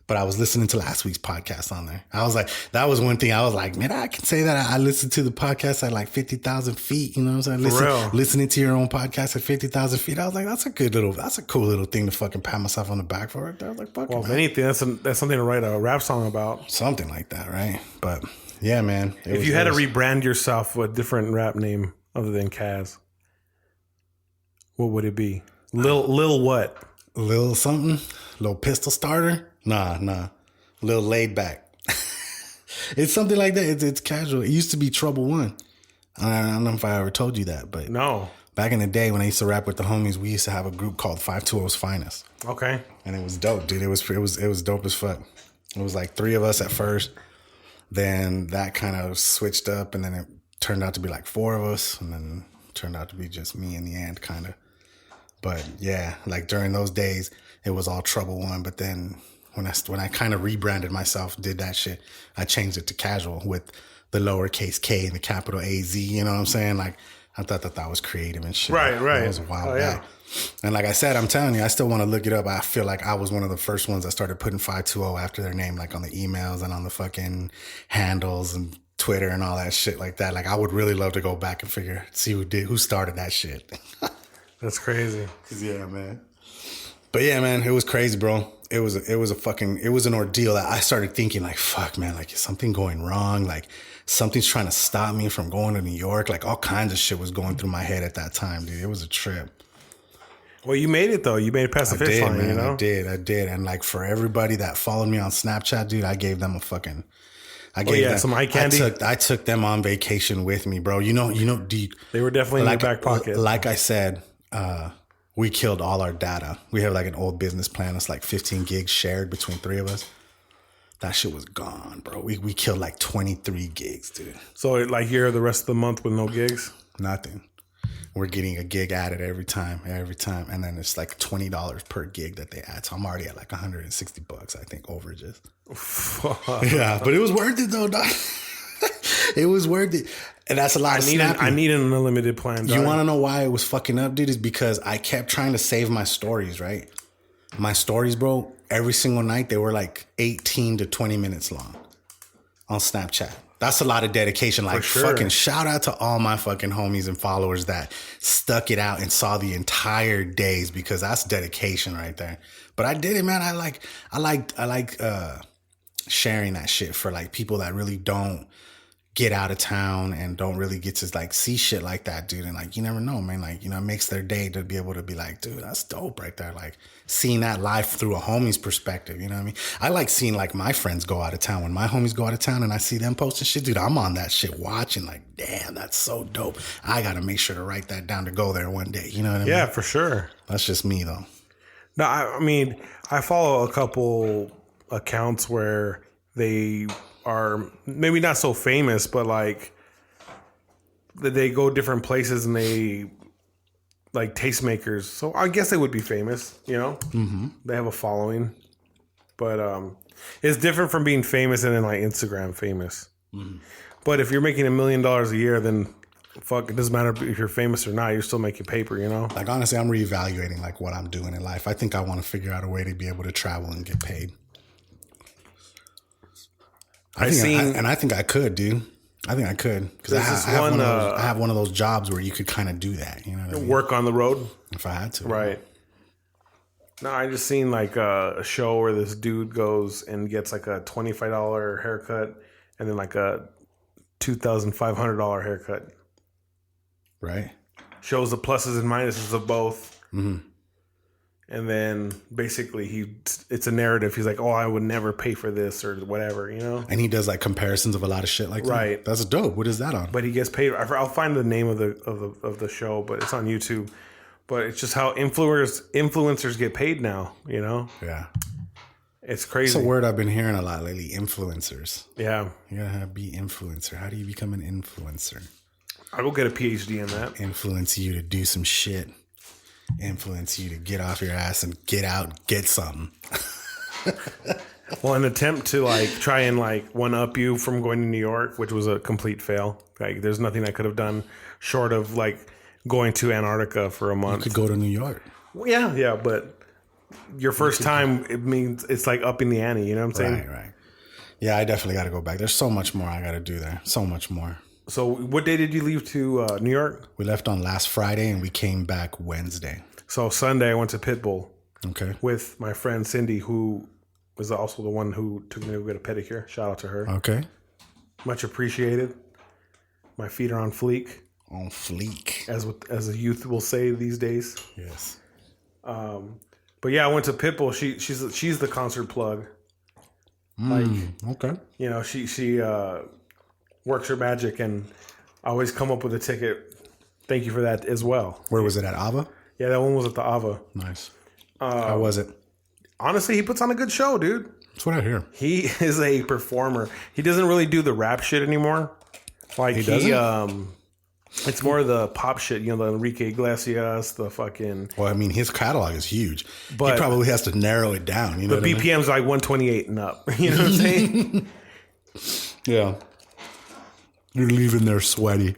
But I was listening to last week's podcast on there. I was like, that was one thing. I was like, man, I can say that I listened to the podcast at like 50,000 feet. You know what I'm saying? Listening to your own podcast at 50,000 feet. I was like, that's a cool little thing to fucking pat myself on the back for right there. I was like, fuck it, if anything, that's something to write a rap song about. Something like that, right? But yeah, man. If you had to rebrand yourself with a different rap name other than Kaz, what would it be? Lil what? Lil something? Lil pistol starter? Nah. Lil laid back. It's something like that. It's kAZual. It used to be Trouble One. I don't know if I ever told you that, but no. Back in the day when I used to rap with the homies, we used to have a group called 520's Finest. Okay. And it was dope, dude. It was dope as fuck. It was like 3 of us at first. Then that kind of switched up, and then it turned out to be like 4 of us, and then it turned out to be just me in the end, kind of. But yeah, like during those days, it was all Trouble One. But then when I kind of rebranded myself, did that shit, I changed it to kAZual with the lowercase K and the capital AZ. You know what I'm saying? Like, I thought that was creative and shit. Right. That was a while back. And like I said, I'm telling you, I still want to look it up. I feel like I was one of the first ones that started putting 520 after their name, like on the emails and on the fucking handles and Twitter and all that shit like that. Like, I would really love to go back and see who started that shit. That's crazy. Yeah, man. But yeah, man, it was crazy, bro. It was an ordeal that I started thinking like, fuck, man, like, is something going wrong? Like, something's trying to stop me from going to New York. Like, all kinds of shit was going through my head at that time, dude. It was a trip. Well, you made it though. You made it past the finish line, man, you know? I did. And like, for everybody that followed me on Snapchat, dude, I gave them some eye candy. I took them on vacation with me, bro. You know, they were definitely in your back pocket. Like I said, we killed all our data. We have like an old business plan. It's like 15 gigs shared between 3 of us. That shit was gone, bro. We killed like 23 gigs, dude. So like here the rest of the month with no gigs? Nothing. We're getting a gig added every time. And then it's like $20 per gig that they add. So I'm already at like $160, I think, overages. Yeah, but it was worth it though, dog. It was worth it. And that's a lot of snapping. I need an unlimited plan, dog. You want to know why it was fucking up, dude? Is because I kept trying to save my stories, right? My stories, bro, every single night, they were like 18 to 20 minutes long on Snapchat. That's a lot of dedication. Like, fucking shout out to all my fucking homies and followers that stuck it out and saw the entire days, because that's dedication right there. But I did it, man. I like sharing that shit for like people that really don't get out of town and don't really get to like see shit like that, dude. And like, you never know, man. Like, you know, it makes their day to be able to be like, dude, that's dope right there. Like seeing that live through a homie's perspective. You know what I mean? I like seeing like my friends go out of town. When my homies go out of town and I see them posting shit, dude, I'm on that shit watching like, damn, that's so dope. I got to make sure to write that down to go there one day. You know what I mean? Yeah, for sure. That's just me though. No, I mean, I follow a couple accounts where they are maybe not so famous, but like they go different places and they like tastemakers. So I guess they would be famous, you know? Mm-hmm. They have a following, but it's different from being famous and then like Instagram famous. Mm-hmm. But if you're making $1 million a year, then fuck, it doesn't matter if you're famous or not. You're still making paper, you know? Like, honestly, I'm reevaluating like what I'm doing in life. I think I want to figure out a way to be able to travel and get paid. I think I could, dude. I think I could, because I have one of those jobs where you could kind of do that. You know what I mean? Work on the road if I had to. Right. No, I just seen like a show where this dude goes and gets like a $25 haircut and then like a $2,500 haircut. Right. Shows the pluses and minuses of both. Mm-hmm. And then basically it's a narrative. He's like, oh, I would never pay for this or whatever, you know? And he does like comparisons of a lot of shit like that. Right. That's dope. What is that on? But he gets paid. I'll find the name of the show, but it's on YouTube. But it's just how influencers get paid now, you know? Yeah. It's crazy. It's a word I've been hearing a lot lately, influencers. Yeah. You gotta be influencer. How do you become an influencer? I will get a PhD in that. Influence you to do some shit. Influence you to get off your ass and get out, get something. Well, an attempt to like try and like one up you from going to New York, which was a complete fail. Like, there's nothing I could have done short of like going to Antarctica for a month. You could go to New York. Well, yeah, but your first time, it means it's like upping the ante. You know what I'm saying? Right. Yeah, I definitely got to go back. There's so much more I got to do there. So much more. So what day did you leave to New York? We left on last Friday and we came back Wednesday. So Sunday I went to Pitbull. Okay. With my friend Cindy, who was also the one who took me to get a pedicure. Shout out to her. Okay. Much appreciated. My feet are on fleek. On fleek. As a youth will say these days. Yes. But yeah, I went to Pitbull. She's the concert plug. Okay. You know, she works her magic, and I always come up with a ticket. Thank you for that as well. Where was it, at Ava? Yeah, that one was at the Ava. Nice. How was it? Honestly, he puts on a good show, dude. That's what I hear. He is a performer. He doesn't really do the rap shit anymore. Like it's more the pop shit, you know, the Enrique Iglesias, the fucking... Well, I mean, his catalog is huge. But he probably has to narrow it down. You know the BPM's like 128 and up. You know what I'm saying? Yeah. You're leaving there sweaty.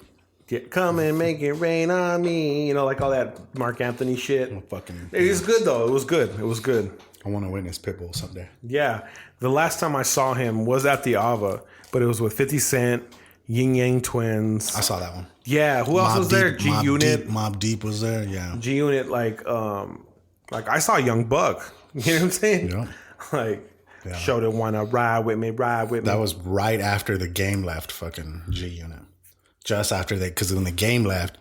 Yeah, come and make it rain on me. You know, like all that Mark Anthony shit. It was good, though. It was good. I want to witness Pitbull someday. Yeah. The last time I saw him was at the Ava, but it was with 50 Cent, Yin Yang Twins. I saw that one. Yeah. Who else was there? G Unit. Mobb Deep was there, yeah. G Unit, like I saw Young Buck. You know what I'm saying? Yeah. Like, Show that wanna ride with me. That was right after the Game left fucking G Unit. Just after because when the Game left,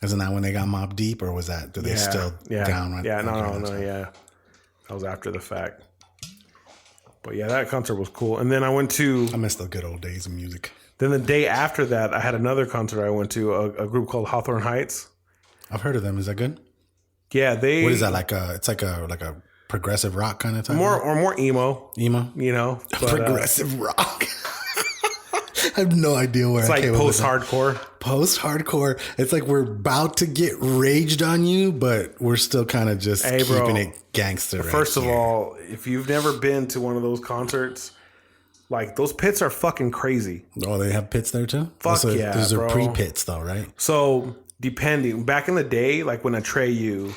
isn't that when they got Mobb Deep, or was that, they still down right? Yeah, no, yeah. That was after the fact. But yeah, that concert was cool. And then I miss the good old days of music. Then the day after that, I had another concert I went to, a group called Hawthorne Heights. I've heard of them. Is that good? Yeah, what is that, like it's like a progressive rock kind of type? More emo. Emo? You know? But, progressive rock. I have no idea where it's I like came post-hardcore. Post-hardcore. It's like we're about to get raged on you, but we're still kind of just keeping it gangster. First of all, if you've never been to one of those concerts, Like, those pits are fucking crazy. Oh, they have pits there too? Fuck yeah, those are bro. pre-pits though, right? So, depending. Back in the day, like when Atreyu,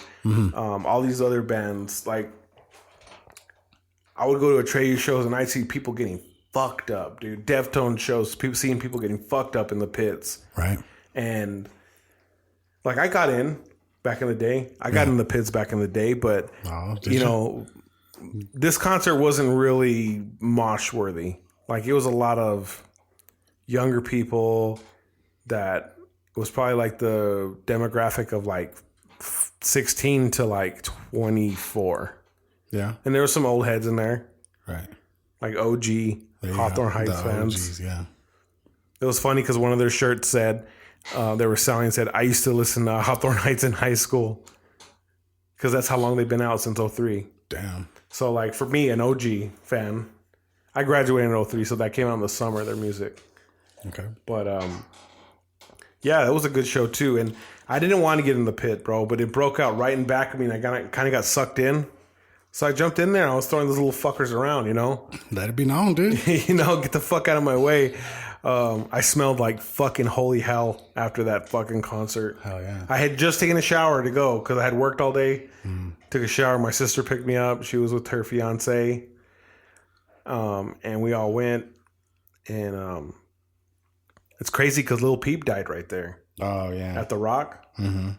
all these other bands, like, I would go to Atreyu shows and I'd see people getting fucked up, dude. Deftone shows, seeing people getting fucked up in the pits. Right. And, like, I got in back in the day. I got in the pits back in the day, but, you know, this concert wasn't really mosh worthy. Like, it was a lot of younger people that was probably like the demographic of like 16 to like 24. Yeah. And there were some old heads in there. Right. Like OG Hawthorne Heights fans. OGs, yeah. It was funny because one of their shirts said, they were selling, said, I used to listen to Hawthorne Heights in high school. Because that's how long they've been out, since 03. Damn. So, like, for me, an OG fan, I graduated in 03, so that came out in the summer, their music. Okay. But, yeah, that was a good show, too. And I didn't want to get in the pit, bro, but it broke out right in back of me, and I kind of got sucked in. So I jumped in there, and I was throwing those little fuckers around, you know? Let it be known, dude. You know, get the fuck out of my way. I smelled like fucking holy hell after that fucking concert. Hell yeah. I had just taken a shower to go because I had worked all day. Took a shower. My sister picked me up. She was with her fiance. And we all went. And it's crazy because Lil Peep died right there. Oh, yeah. At the Rock. Mm-hmm.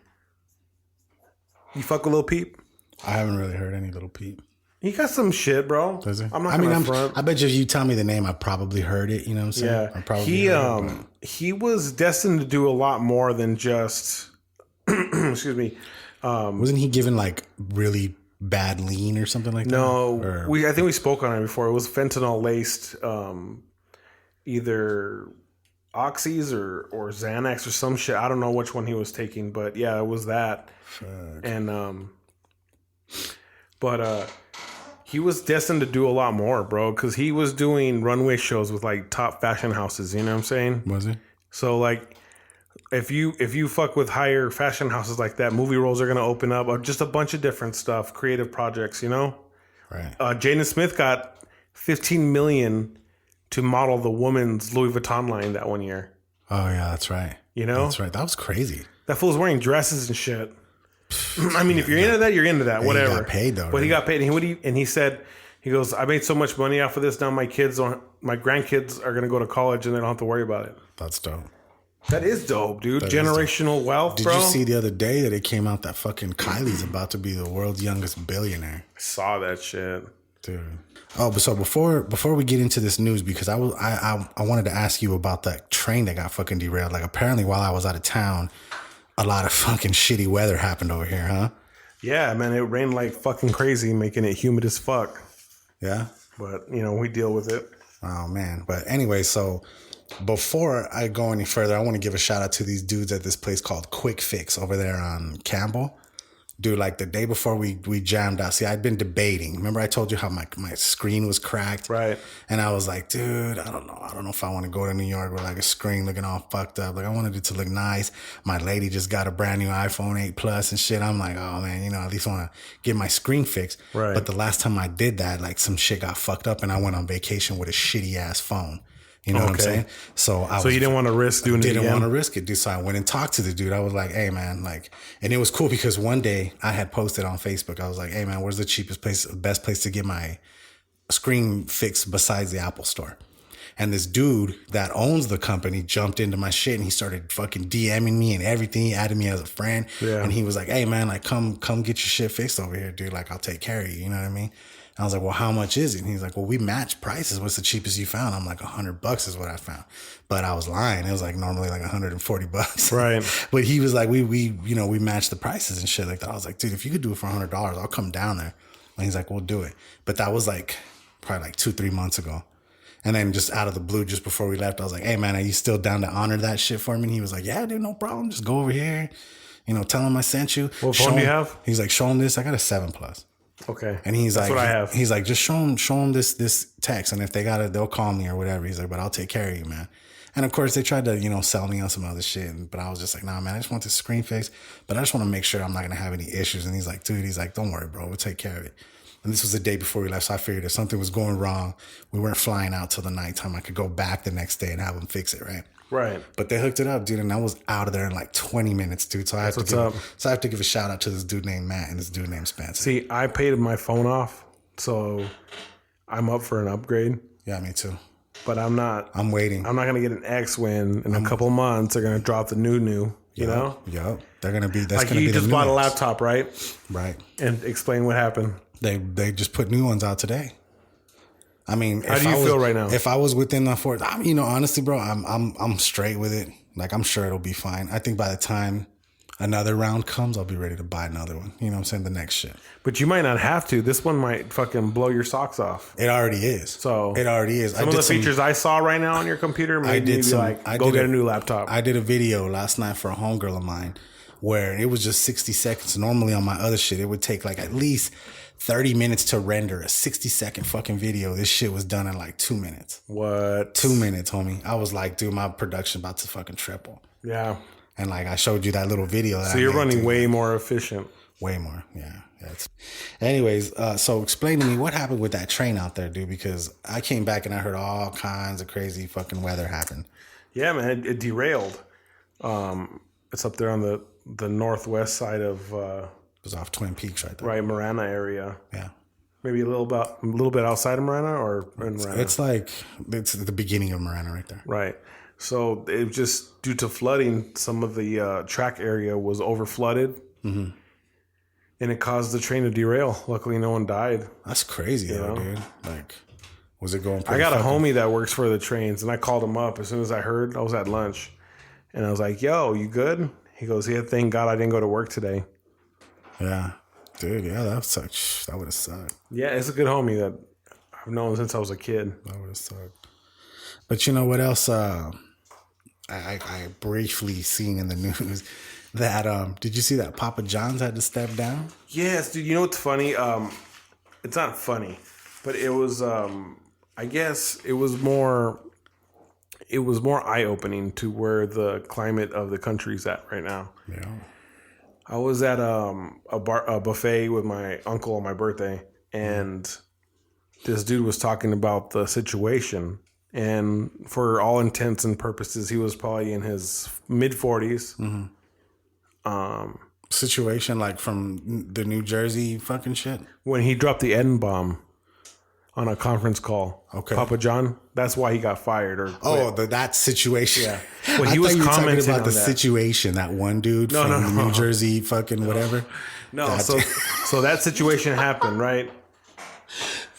You fuck with Lil Peep? I haven't really heard any Little Peep. He got some shit, bro. Does he? I'm not gonna front. I bet you if you tell me the name, I probably heard it. You know what I'm saying? Yeah. I probably he was destined to do a lot more than just excuse me. Wasn't he given like really bad lean or something like that? No, I think we spoke on it before. It was fentanyl laced, either oxys or Xanax or some shit. I don't know which one he was taking, but yeah, it was that. Fuck. And but he was destined to do a lot more, bro, because he was doing runway shows with like top fashion houses. You know what I'm saying? Was he? So like, if you fuck with higher fashion houses like that, movie roles are gonna open up, or just a bunch of different stuff, creative projects. You know, right? Jaden Smith got $15 million to model the woman's Louis Vuitton line that one year. Oh yeah, that's right. You know, that's right. That was crazy. That fool's wearing dresses and shit. I mean, if you're into that, you're into that. Whatever. He got paid though. But right? He got paid. And he said, he goes, I made so much money off of this. Now my grandkids are gonna go to college and they don't have to worry about it. That's dope. That is dope, dude. Generational wealth, Did bro. you see the other day that it came out that fucking Kylie's about to be the world's youngest billionaire? I saw that shit, dude. Oh, but so before we get into this news, because I wanted to ask you about that train that got fucking derailed. Like apparently while I was out of town, a lot of fucking shitty weather happened over here, huh? Yeah, man. It rained like fucking crazy, making it humid as fuck. Yeah. But, you know, we deal with it. Oh, man. But anyway, so before I go any further, I want to give a shout out to these dudes at this place called Quick Fix over there on Campbell. Dude, like the day before we jammed out. See, I'd been debating. Remember I told you how my screen was cracked? Right. And I was like, dude, I don't know if I want to go to New York with like a screen looking all fucked up. Like I wanted it to look nice. My lady just got a brand new iPhone 8 Plus and shit. I'm like, oh man, you know, at least I want to get my screen fixed. Right. But the last time I did that, like some shit got fucked up and I went on vacation with a shitty ass phone. You know what I'm saying? So you didn't want to risk doing it again? Didn't want to risk it, dude. So I went and talked to the dude. I was like, hey, man, like, and it was cool because one day I had posted on Facebook. I was like, hey, man, where's the best place to get my screen fixed besides the Apple Store? And this dude that owns the company jumped into my shit and he started fucking DMing me and everything. He added me as a friend. Yeah. And he was like, hey, man, like, come get your shit fixed over here, dude. Like, I'll take care of you. You know what I mean? I was like, well, how much is it? And he's like, well, we match prices. What's the cheapest you found? I'm like, $100 is what I found. But I was lying. It was like normally like $140. Right. But he was like, we matched the prices and shit like that. I was like, dude, if you could do it for $100, I'll come down there. And he's like, we'll do it. But that was like probably like 2-3 months ago. And then just out of the blue, just before we left, I was like, hey man, are you still down to honor that shit for me? And he was like, yeah, dude, no problem. Just go over here. You know, tell him I sent you. What phone do you have? He's like, show him this. I got a 7 Plus. Okay. And he's That's like, what I have. He's like, just show him this text. And if they got it, they'll call me or whatever. He's like, but I'll take care of you, man. And of course they tried to, you know, sell me on some other shit. But I was just like, nah, man, I just want this screen fixed. But I just want to make sure I'm not going to have any issues. And he's like, dude, don't worry, bro. We'll take care of it. And this was the day before we left, so I figured if something was going wrong, we weren't flying out till the nighttime. I could go back the next day and have them fix it, right? Right. But they hooked it up, dude, and I was out of there in like 20 minutes, dude. So I have to give a shout out to this dude named Matt and this dude named Spencer. See, I paid my phone off, so I'm up for an upgrade. Yeah, me too. But I'm not. I'm waiting. I'm not gonna get an X when in a couple months they're gonna drop the new. You know? Yep. They're gonna be. That's like gonna you be just the bought new a ones. laptop, right? Right. And explain what happened. They just put new ones out today. I mean, how do you feel right now? If I was within the fourth, you know, honestly, bro, I'm straight with it. Like, I'm sure it'll be fine. I think by the time another round comes, I'll be ready to buy another one. You know what I'm saying? The next shit. But you might not have to. This one might fucking blow your socks off. It already is. So it already is. Some of the features I saw right now on your computer made me be like, go get a new laptop. I did a video last night for a homegirl of mine where it was just 60 seconds. Normally on my other shit, it would take like at least 30 minutes to render a 60-second fucking video. This shit was done in like 2 minutes. What? 2 minutes, homie. I was like, dude, my production about to fucking triple. Yeah. And like I showed you that little video. So you're running way more efficient. Way more. Yeah. Anyways, so explain to me what happened with that train out there, dude, because I came back and I heard all kinds of crazy fucking weather happen. Yeah, man. It derailed. It's up there on the northwest side of... It was off Twin Peaks right there. Right, Marana area. Yeah. Maybe a little bit outside of Marana or in Marana? It's the beginning of Marana right there. Right. So it was just due to flooding, some of the track area was over flooded. Mm-hmm. And it caused the train to derail. Luckily, no one died. That's crazy, though, dude. Like, was it going pretty I got a homie that works for the trains, and I called him up as soon as I heard. I was at lunch. And I was like, yo, you good? He goes, yeah, thank God I didn't go to work today. Yeah. Dude, yeah, that would have sucked. Yeah, it's a good homie that I've known since I was a kid. That would have sucked. But you know what else I briefly seen in the news that did you see that Papa John's had to step down? Yes, dude, you know what's funny? It's not funny, but it was I guess it was more eye-opening to where the climate of the country's at right now. Yeah. I was at a buffet with my uncle on my birthday, and this dude was talking about the situation. And for all intents and purposes, he was probably in his mid-40s. Mm-hmm. Situation like from the New Jersey fucking shit? When he dropped the N-bomb on a conference call. Okay. Papa John, that's why he got fired. That situation. Yeah. Well, he was commenting about on the that situation, that one dude from the New Jersey fucking whatever. No, so that situation happened, right?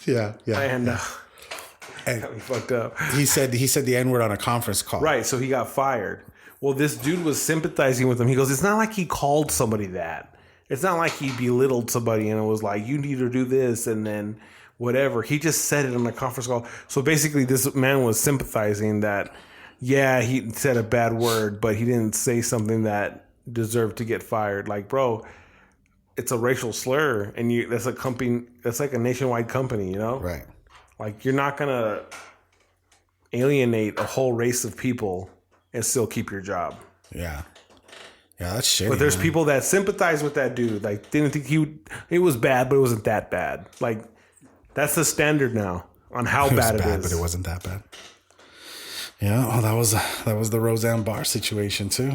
Yeah. And got me fucked up. He said the N-word on a conference call. Right, so he got fired. Well, this dude was sympathizing with him. He goes, it's not like he called somebody that. It's not like he belittled somebody and it was like, you need to do this and then whatever. He just said it on a conference call. So basically this man was sympathizing that, yeah, he said a bad word, but he didn't say something that deserved to get fired. Like, bro, it's a racial slur and that's a company, that's like a nationwide company, you know? Right. Like, you're not going to alienate a whole race of people and still keep your job. Yeah. Yeah, that's shitty. But there's people that sympathize with that dude. Like, didn't think it was bad, but it wasn't that bad. Like, that's the standard now on how bad it is. But it wasn't that bad. Yeah, well, that was the Roseanne Barr situation too.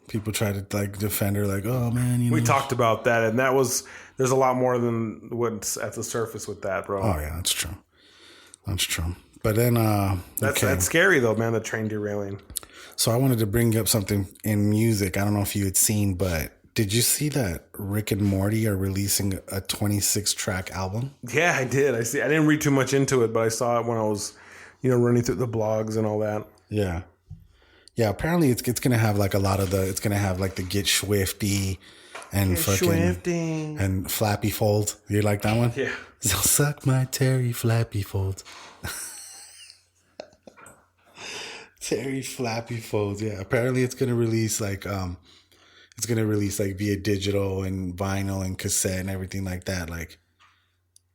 People try to like defend her, like, oh man, we talked about that, and there's a lot more than what's at the surface with that, bro. Oh yeah, that's true. That's true. But then that's scary though, man. The train derailing. So I wanted to bring up something in music. I don't know if you had seen, but did you see that Rick and Morty are releasing a 26-track album? Yeah, I did. I didn't read too much into it, but I saw it when I was, running through the blogs and all that. Yeah. Yeah, apparently it's gonna have like a lot of it's gonna have like the Get Swifty and and Flappy Fold. You like that one? Yeah. So suck my Terry Flappy Folds. Terry Flappy Folds. Yeah. Apparently it's gonna release like via digital and vinyl and cassette and everything like that. Like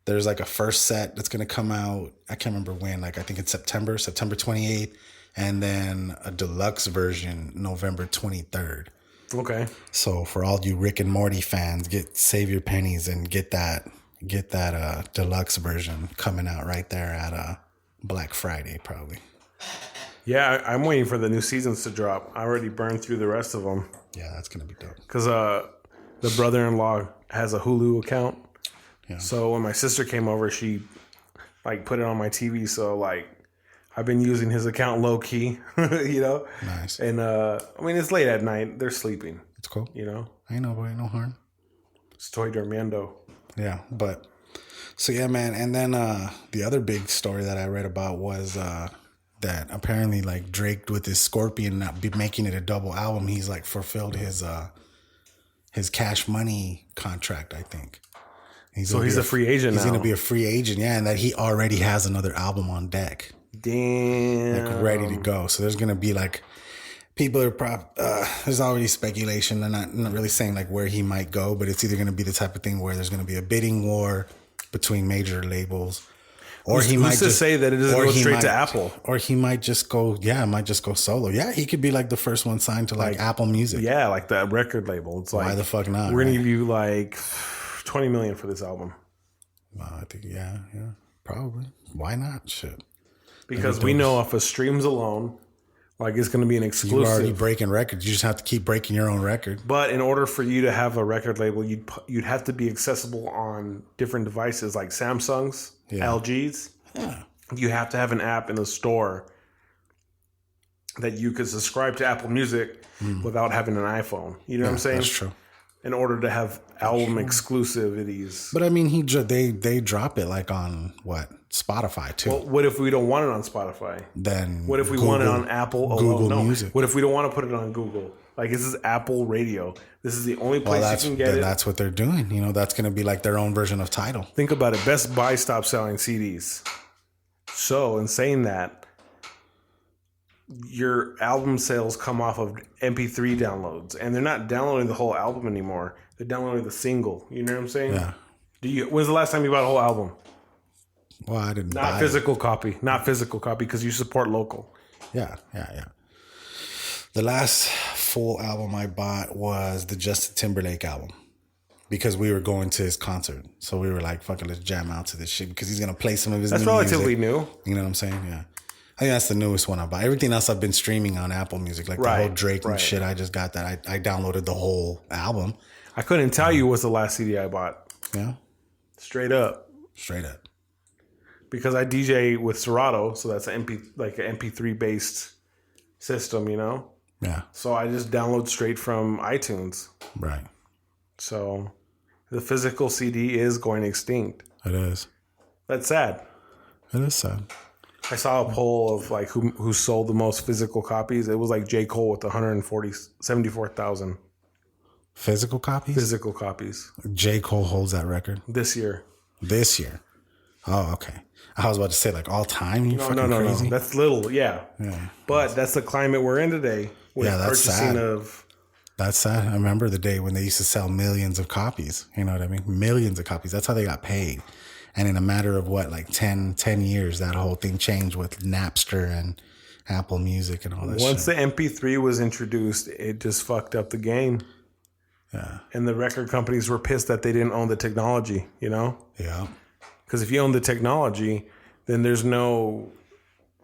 there's like a first set that's gonna come out. I can't remember when. Like I think it's September 28th. And then a deluxe version, November 23rd. Okay. So for all you Rick and Morty fans, save your pennies and get that get that deluxe version coming out right there at Black Friday, probably. Yeah, I'm waiting for the new seasons to drop. I already burned through the rest of them. Yeah, that's gonna be dope. Because the brother-in-law has a Hulu account. Yeah. So when my sister came over, she like put it on my TV. So like I've been using his account low key, you know. Nice. And I mean, it's late at night. They're sleeping. It's cool. You know. I know, boy. No harm. Estoy dormiendo. Yeah, but so yeah, man. And then the other big story that I read about was that apparently like Drake with his Scorpion not be making it a double album. He's like fulfilled his Cash Money contract, I think. He's a free agent now. He's going to be a free agent, yeah, and that he already has another album on deck. Damn. Like ready to go. So there's going to be like, people are there's already speculation. They're not really saying like where he might go, but it's either going to be the type of thing where there's going to be a bidding war between major labels. Or he might just say that it doesn't go straight to Apple. Or he might just go, solo. Yeah, he could be like the first one signed to like Apple Music. Yeah, like that record label. It's like, why the fuck not? We're gonna give you like $20 million for this album. I think yeah, probably. Why not? Shit. Because we know off of streams alone, like it's gonna be an exclusive. You're already breaking records. You just have to keep breaking your own record. But in order for you to have a record label, you'd have to be accessible on different devices like Samsung's. Yeah. LG's. Yeah. You have to have an app in the store that you could subscribe to Apple Music without having an iPhone. You know what I'm saying? That's true. In order to have album exclusivities. But I mean, they drop it like on what? Spotify too. Well, what if we don't want it on Spotify? Then what if we want it on Apple alone? Google Music. What if we don't want to put it on Google? Like this is Apple Radio. This is the only place you can get it. That's what they're doing. You know, that's going to be like their own version of Tidal. Think about it. Best Buy stopped selling CDs. So, in saying that, your album sales come off of MP3 downloads, and they're not downloading the whole album anymore. They're downloading the single. You know what I'm saying? Yeah. When's the last time you bought a whole album? Well, I didn't. Not physical copy. Not physical copy because you support local. Yeah. The last full album I bought was the Justin Timberlake album because we were going to his concert. So we were like, fuck it, let's jam out to this shit because he's going to play some of his new music. That's relatively new. You know what I'm saying? Yeah. I think that's the newest one I bought. Everything else I've been streaming on Apple Music, like the whole Drake and shit. I just got that. I downloaded the whole album. I couldn't tell you what's the last CD I bought. Yeah? Straight up. Because I DJ with Serato, so that's an MP3 based system, you know? Yeah. So I just download straight from iTunes. Right. So the physical CD is going extinct. It is. That's sad. It is sad. I saw a poll of like who sold the most physical copies. It was like J. Cole with 74,000. Physical copies? Physical copies. J. Cole holds that record? This year. Oh, okay. I was about to say like all time. No. That's little, yeah. But that's the climate we're in today with that's purchasing sad. of. That's sad. I remember the day when they used to sell millions of copies. You know what I mean? Millions of copies. That's how they got paid. And in a matter of what, like 10 years, that whole thing changed with Napster and Apple Music and all that Once shit. the MP3 was introduced, it just fucked up the game. Yeah. And the record companies were pissed that they didn't own the technology, you know? Yeah. Because if you own the technology, then there's no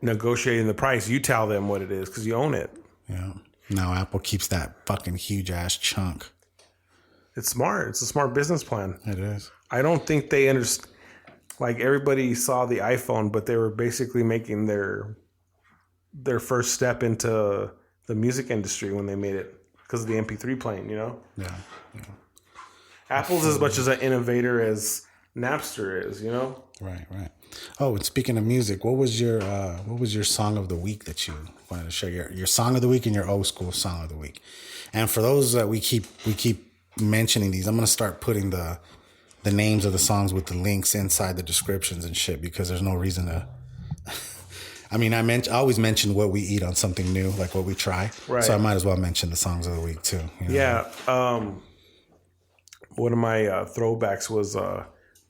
negotiating the price. You tell them what it is because you own it. Yeah. Now Apple keeps that fucking huge ass chunk. It's smart. It's a smart business plan. It is. I don't think they understand. Like everybody saw the iPhone, but they were basically making their first step into the music industry when they made it because of the MP3 playing, you know? Yeah. Apple's as much as an innovator as Napster is, you know? Right. Oh, and speaking of music, what was your song of the week that you wanted to share? Your song of the week and your old school song of the week. And for those that we keep mentioning these, I'm gonna start putting the names of the songs with the links inside the descriptions and shit because there's no reason to. I mean, I always mention what we eat on something new, like what we try. Right. So I might as well mention the songs of the week too. You know? Yeah. One of my throwbacks was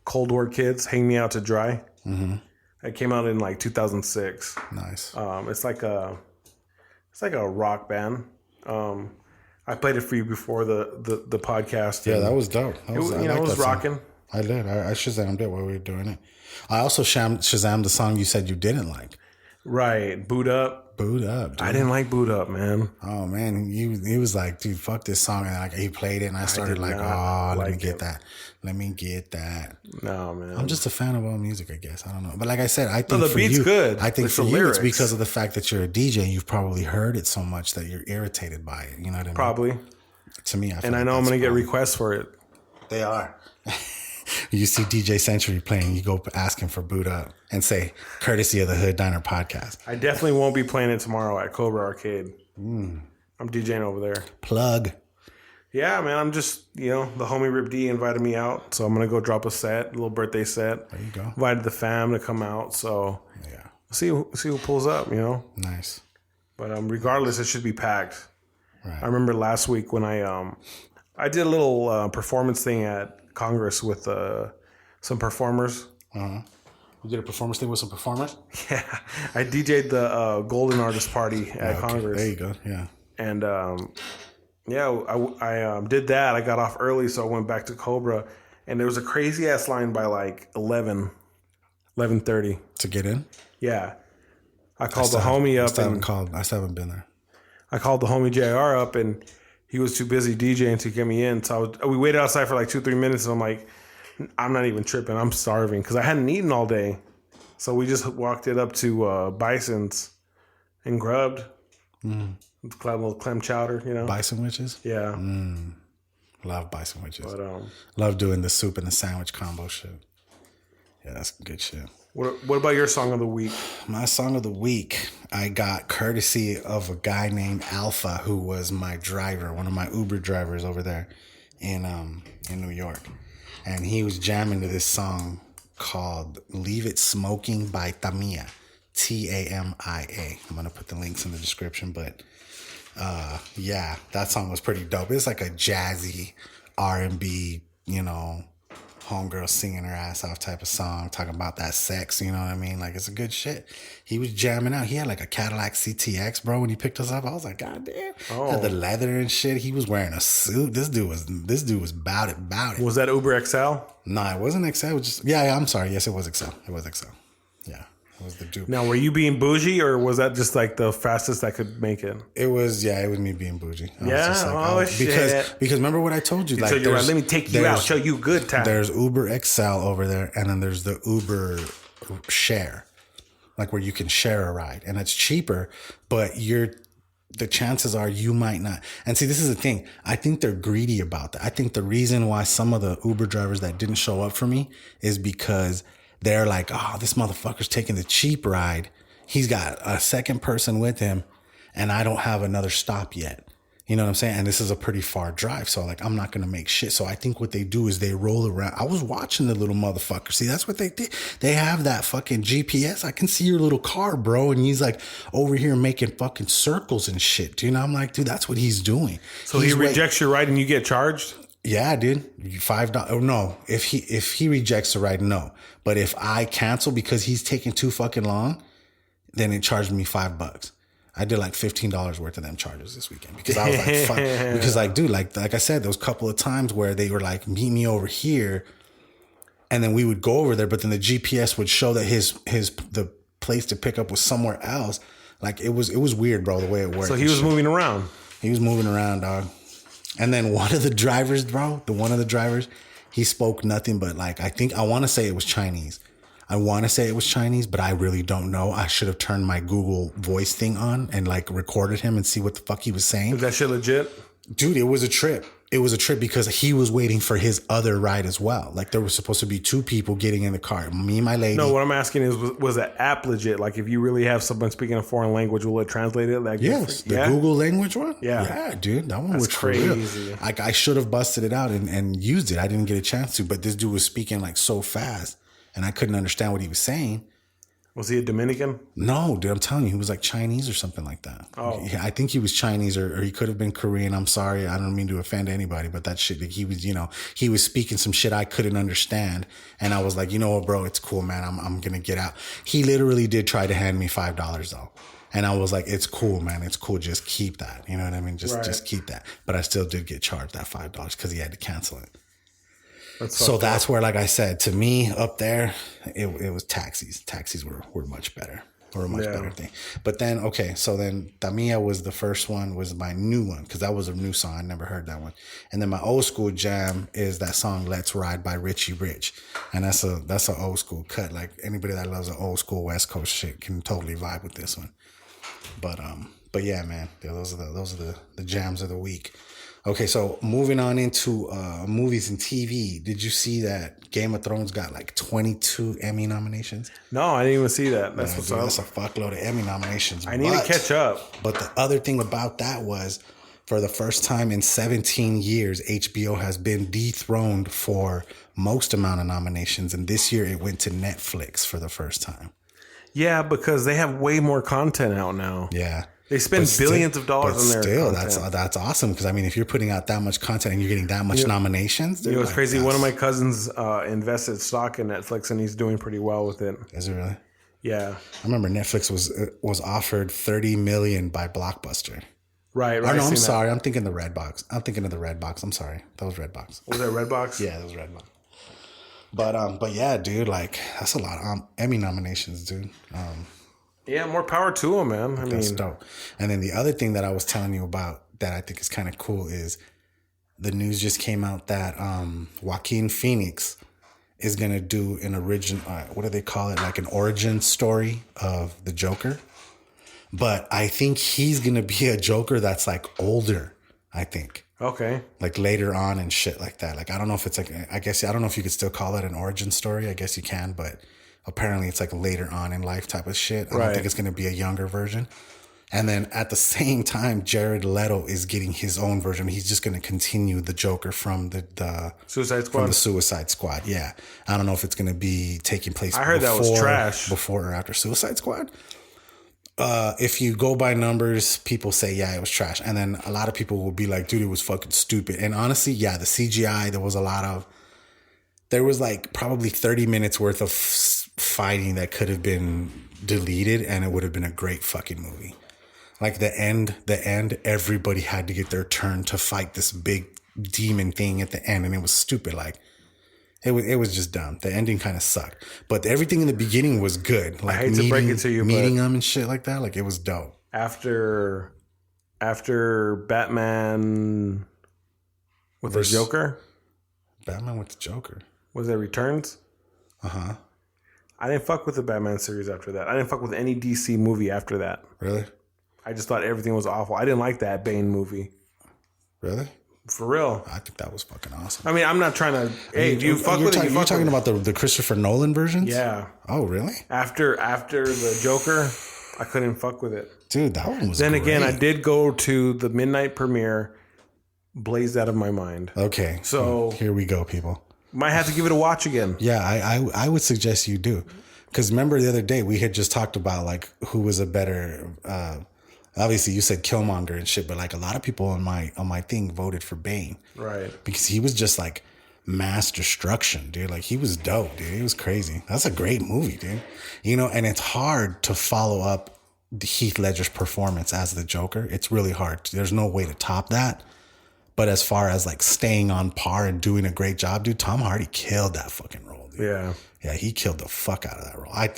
Cold War Kids, "Hang Me Out to Dry." Mm-hmm. It came out in like 2006. Nice. It's like a rock band. I played it for you before the podcast. Yeah, that was dope. It was rocking. I did. I Shazammed it while we were doing it. I also Shazammed the song you said you didn't like. Right. Boot Up. Boot Up, dude. I didn't like Boot Up, man. Oh, man. He was like, dude, fuck this song. And like he played it, and I started like, oh, let me get that. Let me get that. No, man. I'm just a fan of all music, I guess. I don't know. But like I said, I think the for beat's you, good. I think It's for the you, lyrics. it's because of the fact that you're a DJ and you've probably heard it so much that you're irritated by it. You know what I mean? Probably. To me, I feel And I like know I'm that's going to get probably- requests for it. They are. You see DJ Century playing, you go ask him for Boot Up and say, courtesy of the Hood Diner podcast. I definitely won't be playing it tomorrow at Cobra Arcade. I'm DJing over there. Plug. Yeah, man. I'm just, the homie Rip D invited me out. So I'm going to go drop a set, a little birthday set. There you go. Invited the fam to come out. So Yeah. see who pulls up, Nice. But regardless, it should be packed. Right. I remember last week when I did a little performance thing at Congress with some performers. You did a performance thing with some performers? Yeah, I DJ'd the Golden Artist Party at Congress. There you go. Yeah. And I did that. I got off early, so I went back to Cobra, and there was a crazy ass line by like 11:30. To get in? Yeah, I called the homie up. I still haven't been there. I called the homie JR up, and he was too busy DJing to get me in. So we waited outside for like 2-3 minutes, and I'm like, I'm not even tripping. I'm starving because I hadn't eaten all day. So we just walked it up to Bison's and grubbed. Little clam chowder, Bison witches? Yeah. Love bison witches. But Love doing the soup and the sandwich combo shit. Yeah, that's good shit. what about your song of the week? My song of the week, I got courtesy of a guy named Alpha, who was my driver, one of my Uber drivers over there in New York. And he was jamming to this song called Leave It Smoking by Tamia. Tamia. I'm going to put the links in the description, but yeah, that song was pretty dope. It's like a jazzy R&B, homegirl singing her ass off type of song, talking about that sex, you know what I mean? Like, it's a good shit. He was jamming out. He had like a Cadillac CTX, bro, when he picked us up. I was like, God damn. Had the leather and shit. He was wearing a suit. This dude was about it. Was that Uber XL? Nah, it wasn't XL. It was just, yeah, I'm sorry. Yes, it was XL. It was XL. Yeah. It was the dude. Now, were you being bougie, or was that just like the fastest I could make it? It was me being bougie. Shit. Because remember what I told you? So you're like, let me take you out, show you good time. There's Uber XL over there, and then there's the Uber Share, like where you can share a ride, and it's cheaper, but the chances are you might not. And see, this is the thing. I think they're greedy about that. I think the reason why some of the Uber drivers that didn't show up for me is because they're like, oh, this motherfucker's taking the cheap ride. He's got a second person with him, and I don't have another stop yet. You know what I'm saying? And this is a pretty far drive. So like, I'm not going to make shit. So I think what they do is they roll around. I was watching the little motherfucker. See, that's what they did. They have that fucking GPS. I can see your little car, bro. And he's like over here making fucking circles and shit. You know, I'm like, dude, that's what he's doing. So he rejects your ride and you get charged? Yeah, dude. $5. Oh, no. If he rejects the ride, no. But if I cancel because he's taking too fucking long, then it charged me $5. I did like $15 worth of them charges this weekend because I was like, fuck. Because like, dude, like I said, those couple of times where they were like, meet me over here, and then we would go over there, but then the GPS would show that the place to pick up was somewhere else. Like it was weird, bro, the way it worked. So he was moving around. He was moving around, dog. And then one of the drivers, he spoke nothing but like, I want to say it was Chinese. But I really don't know. I should have turned my Google voice thing on and like recorded him and see what the fuck he was saying. Is that shit legit? Dude, it was a trip. It was a trip because he was waiting for his other ride as well. Like there was supposed to be two people getting in the car. Me and my lady. No, what I'm asking is, was the app legit? Like if you really have someone speaking a foreign language, will it translate it? Like yes, the Google language one? Yeah. Yeah, dude. That one was crazy. Real. Like I should have busted it out and used it. I didn't get a chance to, but this dude was speaking like so fast and I couldn't understand what he was saying. Was he a Dominican? No, dude, I'm telling you, he was like Chinese or something like that. Oh. I think he was Chinese or he could have been Korean. I'm sorry. I don't mean to offend anybody, but that shit, like he was, he was speaking some shit I couldn't understand. And I was like, you know what, bro, it's cool, man. I'm going to get out. He literally did try to hand me $5 though. And I was like, it's cool, man. It's cool. Just keep that. You know what I mean? Just keep that. But I still did get charged that $5 because he had to cancel it. So that's where, like I said, to me up there, it was taxis. Taxis were much better. Or a much better thing. But then, okay, so then Tamia was the first one, was my new one, because that was a new song. I never heard that one. And then my old school jam is that song Let's Ride by Richie Rich. And that's an old school cut. Like anybody that loves an old school West Coast shit can totally vibe with this one. But yeah, man, those are the jams of the week. Okay, so moving on into movies and TV. Did you see that Game of Thrones got like 22 Emmy nominations? No, I didn't even see that. That's what's up. That's a fuckload of Emmy nominations. I need to catch up. But the other thing about that was, for the first time in 17 years, HBO has been dethroned for most amount of nominations. And this year it went to Netflix for the first time. Yeah, because they have way more content out now. Yeah. They spend billions of dollars on their content. Still, that's awesome. Because, I mean, if you're putting out that much content and you're getting that much nominations. You know, it's crazy. One of my cousins invested stock in Netflix, and he's doing pretty well with it. Is it really? Yeah. I remember Netflix was offered $30 million by Blockbuster. Right. Oh, no, I'm sorry. I'm thinking the Redbox. I'm thinking of the Redbox. I'm sorry. That was Redbox. Was that Redbox? Yeah, that was Redbox. But yeah, dude, like that's a lot of Emmy nominations, dude. Yeah, more power to them, man. That's dope. And then the other thing that I was telling you about that I think is kind of cool is the news just came out that Joaquin Phoenix is going to do an original, what do they call it? Like an origin story of the Joker. But I think he's going to be a Joker that's like older, I think. Okay. Like later on and shit like that. Like, I don't know if it's like, I don't know if you could still call it an origin story. I guess you can, but apparently it's like later on in life type of shit. I don't think it's going to be a younger version. And then at the same time, Jared Leto is getting his own version. He's just going to continue the Joker from the Suicide Squad. From the Suicide Squad. Yeah. I don't know if it's going to be taking place. I heard that was trash. Before or after Suicide Squad. If you go by numbers, people say, yeah, it was trash. And then a lot of people will be like, dude, it was fucking stupid. And honestly, yeah, the CGI, there was like probably 30 minutes worth of fighting that could have been deleted and it would have been a great fucking movie. Like the end, everybody had to get their turn to fight this big demon thing at the end. And it was stupid. Like, it was just dumb. The ending kind of sucked, but everything in the beginning was good. Like, I hate to break it to you, meeting them and shit like that. Like, it was dope. After Batman with the Joker, Batman with the Joker, was it Returns? Uh-huh. I didn't fuck with the Batman series after that. I didn't fuck with any DC movie after that. Really? I just thought everything was awful. I didn't like that Bane movie. Really? For real. I think that was fucking awesome. I mean, I'm not trying to. Hey, do you fuck with it? You're talking about the Christopher Nolan versions? Yeah. Oh, really? After the Joker, I couldn't fuck with it. Dude, that one was Then great. again, I did go to the midnight premiere, blazed out of my mind. Okay. So here we go, people. Might have to give it a watch again. Yeah, I would suggest you do. Because remember the other day, we had just talked about like who was a better... obviously, you said Killmonger and shit, but like a lot of people on my thing voted for Bane, right? Because he was just like mass destruction, dude. Like he was dope, dude. It was crazy. That's a great movie, dude. You know, and it's hard to follow up Heath Ledger's performance as the Joker. It's really hard. There's no way to top that. But as far as like staying on par and doing a great job, dude, Tom Hardy killed that fucking role, dude. Yeah, he killed the fuck out of that role. I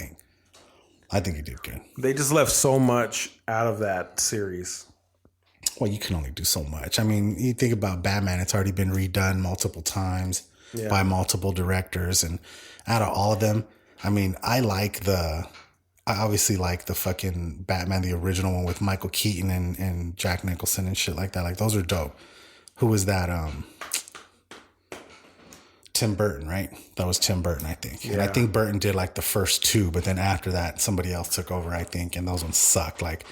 think he did good. They just left so much out of that series. Well, you can only do so much. I mean, you think about Batman, it's already been redone multiple times by multiple directors. And out of all of them, I mean, I obviously like the fucking Batman, the original one with Michael Keaton and Jack Nicholson and shit like that. Like, those are dope. Who was that? Tim Burton, right? That was Tim Burton, I think. Yeah. And I think Burton did like the first two, but then after that, somebody else took over, I think, and those ones sucked. Like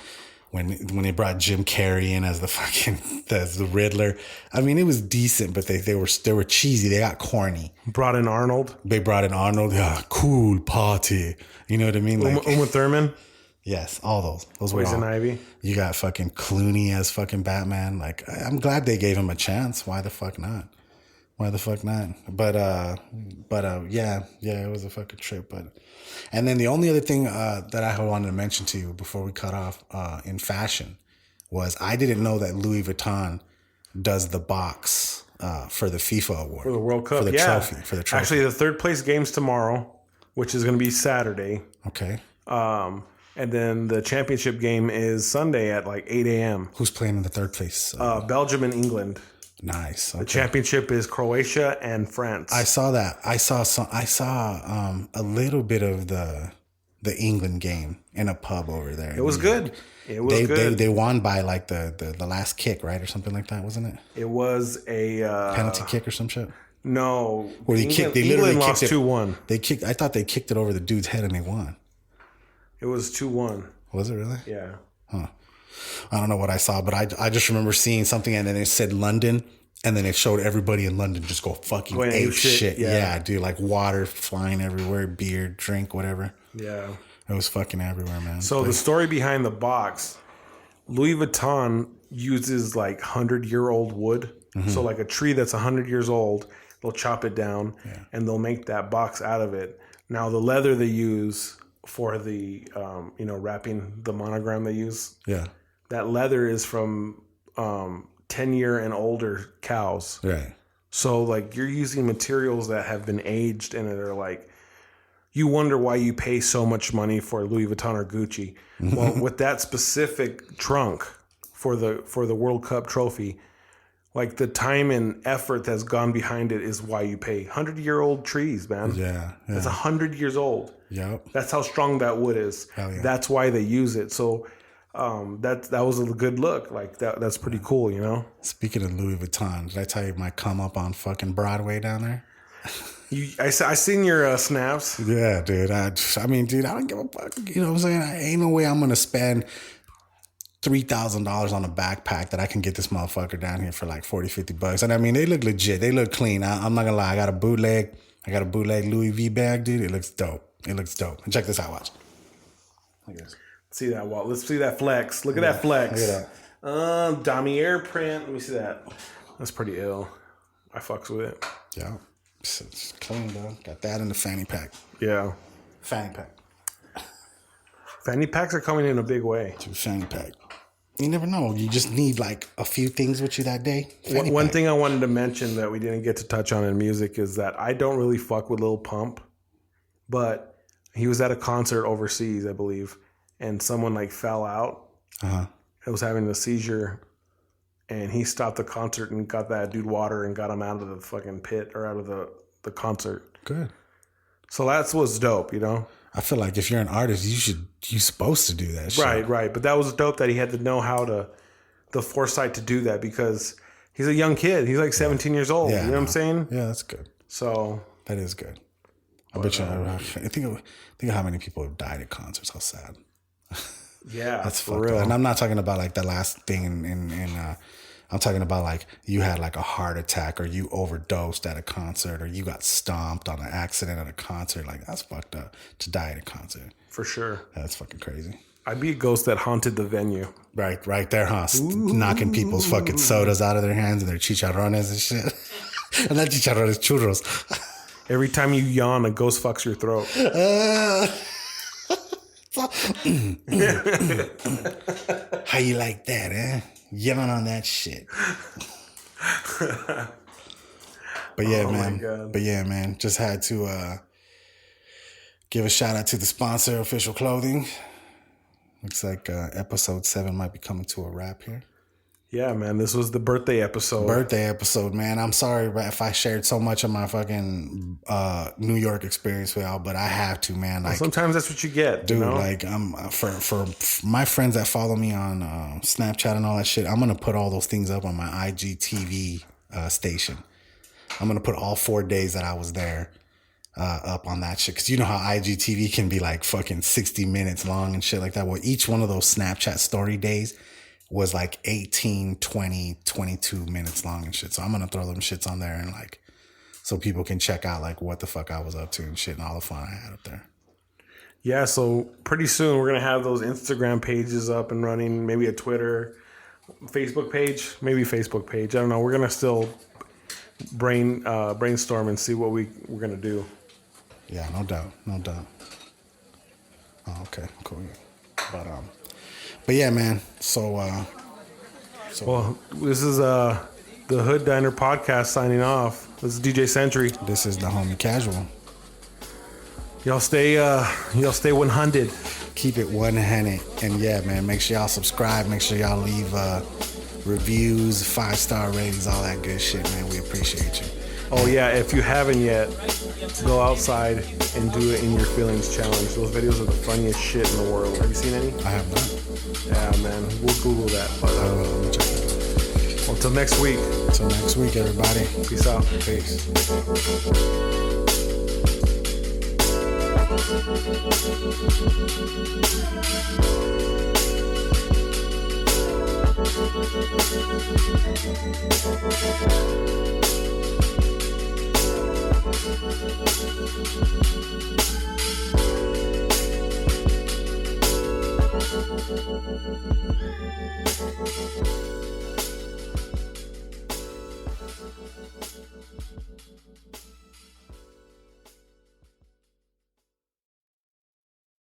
when they brought Jim Carrey in as the Riddler. I mean, it was decent, but they were cheesy. They got corny. Brought in Arnold. They brought in Arnold. Yeah, cool party. You know what I mean? Like Uma Thurman. Yes, all those. Those were Poison Ivy. You got fucking Clooney as fucking Batman. Like, I'm glad they gave him a chance. Why the fuck not? But yeah, it was a fucking trip. And then the only other thing that I wanted to mention to you before we cut off in fashion was I didn't know that Louis Vuitton does the box for the FIFA award. For the World Cup, For the trophy. For the trophy. Actually, the third place game's tomorrow, which is going to be Saturday. Okay. And then the championship game is Sunday at like 8 a.m. Who's playing in the third place? Belgium and England. Nice. Okay. The championship is Croatia and France. I saw that. I saw a little bit of the England game in a pub over there. It was good. It was good. They won by like the last kick, right, or something like that, wasn't it? It was a penalty kick or some shit. No, Where they kicked. They literally England lost kicked it. 2-1. They kicked. I thought they kicked it over the dude's head and they won. It was 2-1. Was it really? Yeah. Huh. I don't know what I saw, but I just remember seeing something and then it said London. And then it showed everybody in London just go fucking ape shit. Yeah, dude, like water flying everywhere, beer, drink, whatever. Yeah. It was fucking everywhere, man. So the story behind the box, Louis Vuitton uses like 100-year-old wood. Mm-hmm. So like a tree that's 100 years old, they'll chop it down and they'll make that box out of it. Now the leather they use for the, wrapping the monogram they use. Yeah. That leather is from 10-year and older cows. Right. So like you're using materials that have been aged and they're like, you wonder why you pay so much money for Louis Vuitton or Gucci. Well, with that specific trunk for the World Cup trophy, like the time and effort that's gone behind it is why you pay. 100-year-old trees, man. Yeah. It's 100 years old. Yep. That's how strong that wood is. Hell yeah. That's why they use it. So that was a good look. Like that's pretty cool, you know? Speaking of Louis Vuitton, did I tell you my come up on fucking Broadway down there? I seen your snaps. Yeah, dude. I mean, dude, I don't give a fuck. You know what I'm saying? Ain't no way I'm going to spend $3,000 on a backpack that I can get this motherfucker down here for like $40-$50. And I mean, they look legit. They look clean. I'm not going to lie. I got a bootleg Louis V bag, dude. It looks dope. And check this out. Watch. Look at this. See that wall. Let's see that flex. Look at that flex. Look at that. Damier print. Let me see that. That's pretty ill. I fucks with it. Yeah. It's clean, though. Got that in the fanny pack. Yeah. Fanny pack. Fanny packs are coming in a big way. To fanny pack. You never know. You just need like a few things with you that day. One thing I wanted to mention that we didn't get to touch on in music is that I don't really fuck with Lil Pump, but he was at a concert overseas, I believe, and someone like fell out. It was having a seizure, and he stopped the concert and got that dude water and got him out of the fucking pit or out of the concert. Good. So that's what's dope, you know? I feel like if you're an artist, you're supposed to do that shit. Right. But that was dope that he had to know the foresight to do that because he's a young kid. He's like 17 years old. Yeah, you know what I'm saying? Yeah, that's good. So. That is good. I bet you, I think of how many people have died at concerts. How sad. Yeah, that's for real. Up. And I'm not talking about like the last thing in I'm talking about like you had like a heart attack or you overdosed at a concert or you got stomped on an accident at a concert. Like that's fucked up to die at a concert. For sure. That's fucking crazy. I'd be a ghost that haunted the venue. Right there, huh? Knocking people's fucking sodas out of their hands and their chicharrones and shit. And not chicharrones, churros. Every time you yawn, a ghost fucks your throat. How you like that, eh? Yelling on that shit. But yeah, man. Just had to give a shout out to the sponsor, Official Clothing. Looks like episode 7 might be coming to a wrap here. Yeah, man. This was the birthday episode. Man. I'm sorry if I shared so much of my fucking New York experience with y'all, but I have to, man. Like, well, sometimes that's what you get, dude. You know? Like, I'm for my friends that follow me on Snapchat and all that shit. I'm gonna put all those things up on my IGTV station. I'm gonna put all 4 days that I was there up on that shit, because you know how IGTV can be like fucking 60 minutes long and shit like that. Well, each one of those Snapchat story days was like 18, 20, 22 minutes long and shit. So I'm going to throw them shits on there and like, so people can check out like what the fuck I was up to and shit and all the fun I had up there. Yeah. So pretty soon we're going to have those Instagram pages up and running, maybe a Twitter, Facebook page. I don't know. We're going to still brainstorm and see what we're going to do. Yeah, no doubt. Oh, okay, cool. But yeah, man. So well, this is the The Hood Diner Podcast signing off. This is DJ Sentry. This is the homie kAZual. Y'all stay 100. Keep it 100. And yeah, man, make sure y'all subscribe. Make sure y'all leave reviews, 5-star ratings, all that good shit, man. We appreciate you. Oh yeah, if you haven't yet, go outside and do it in your feelings challenge. Those videos are the funniest shit in the world. Have you seen any? I have not. Yeah, man. We'll Google that. But, Let me check it out. well, until next week. Until next week, everybody. Peace out. Peace.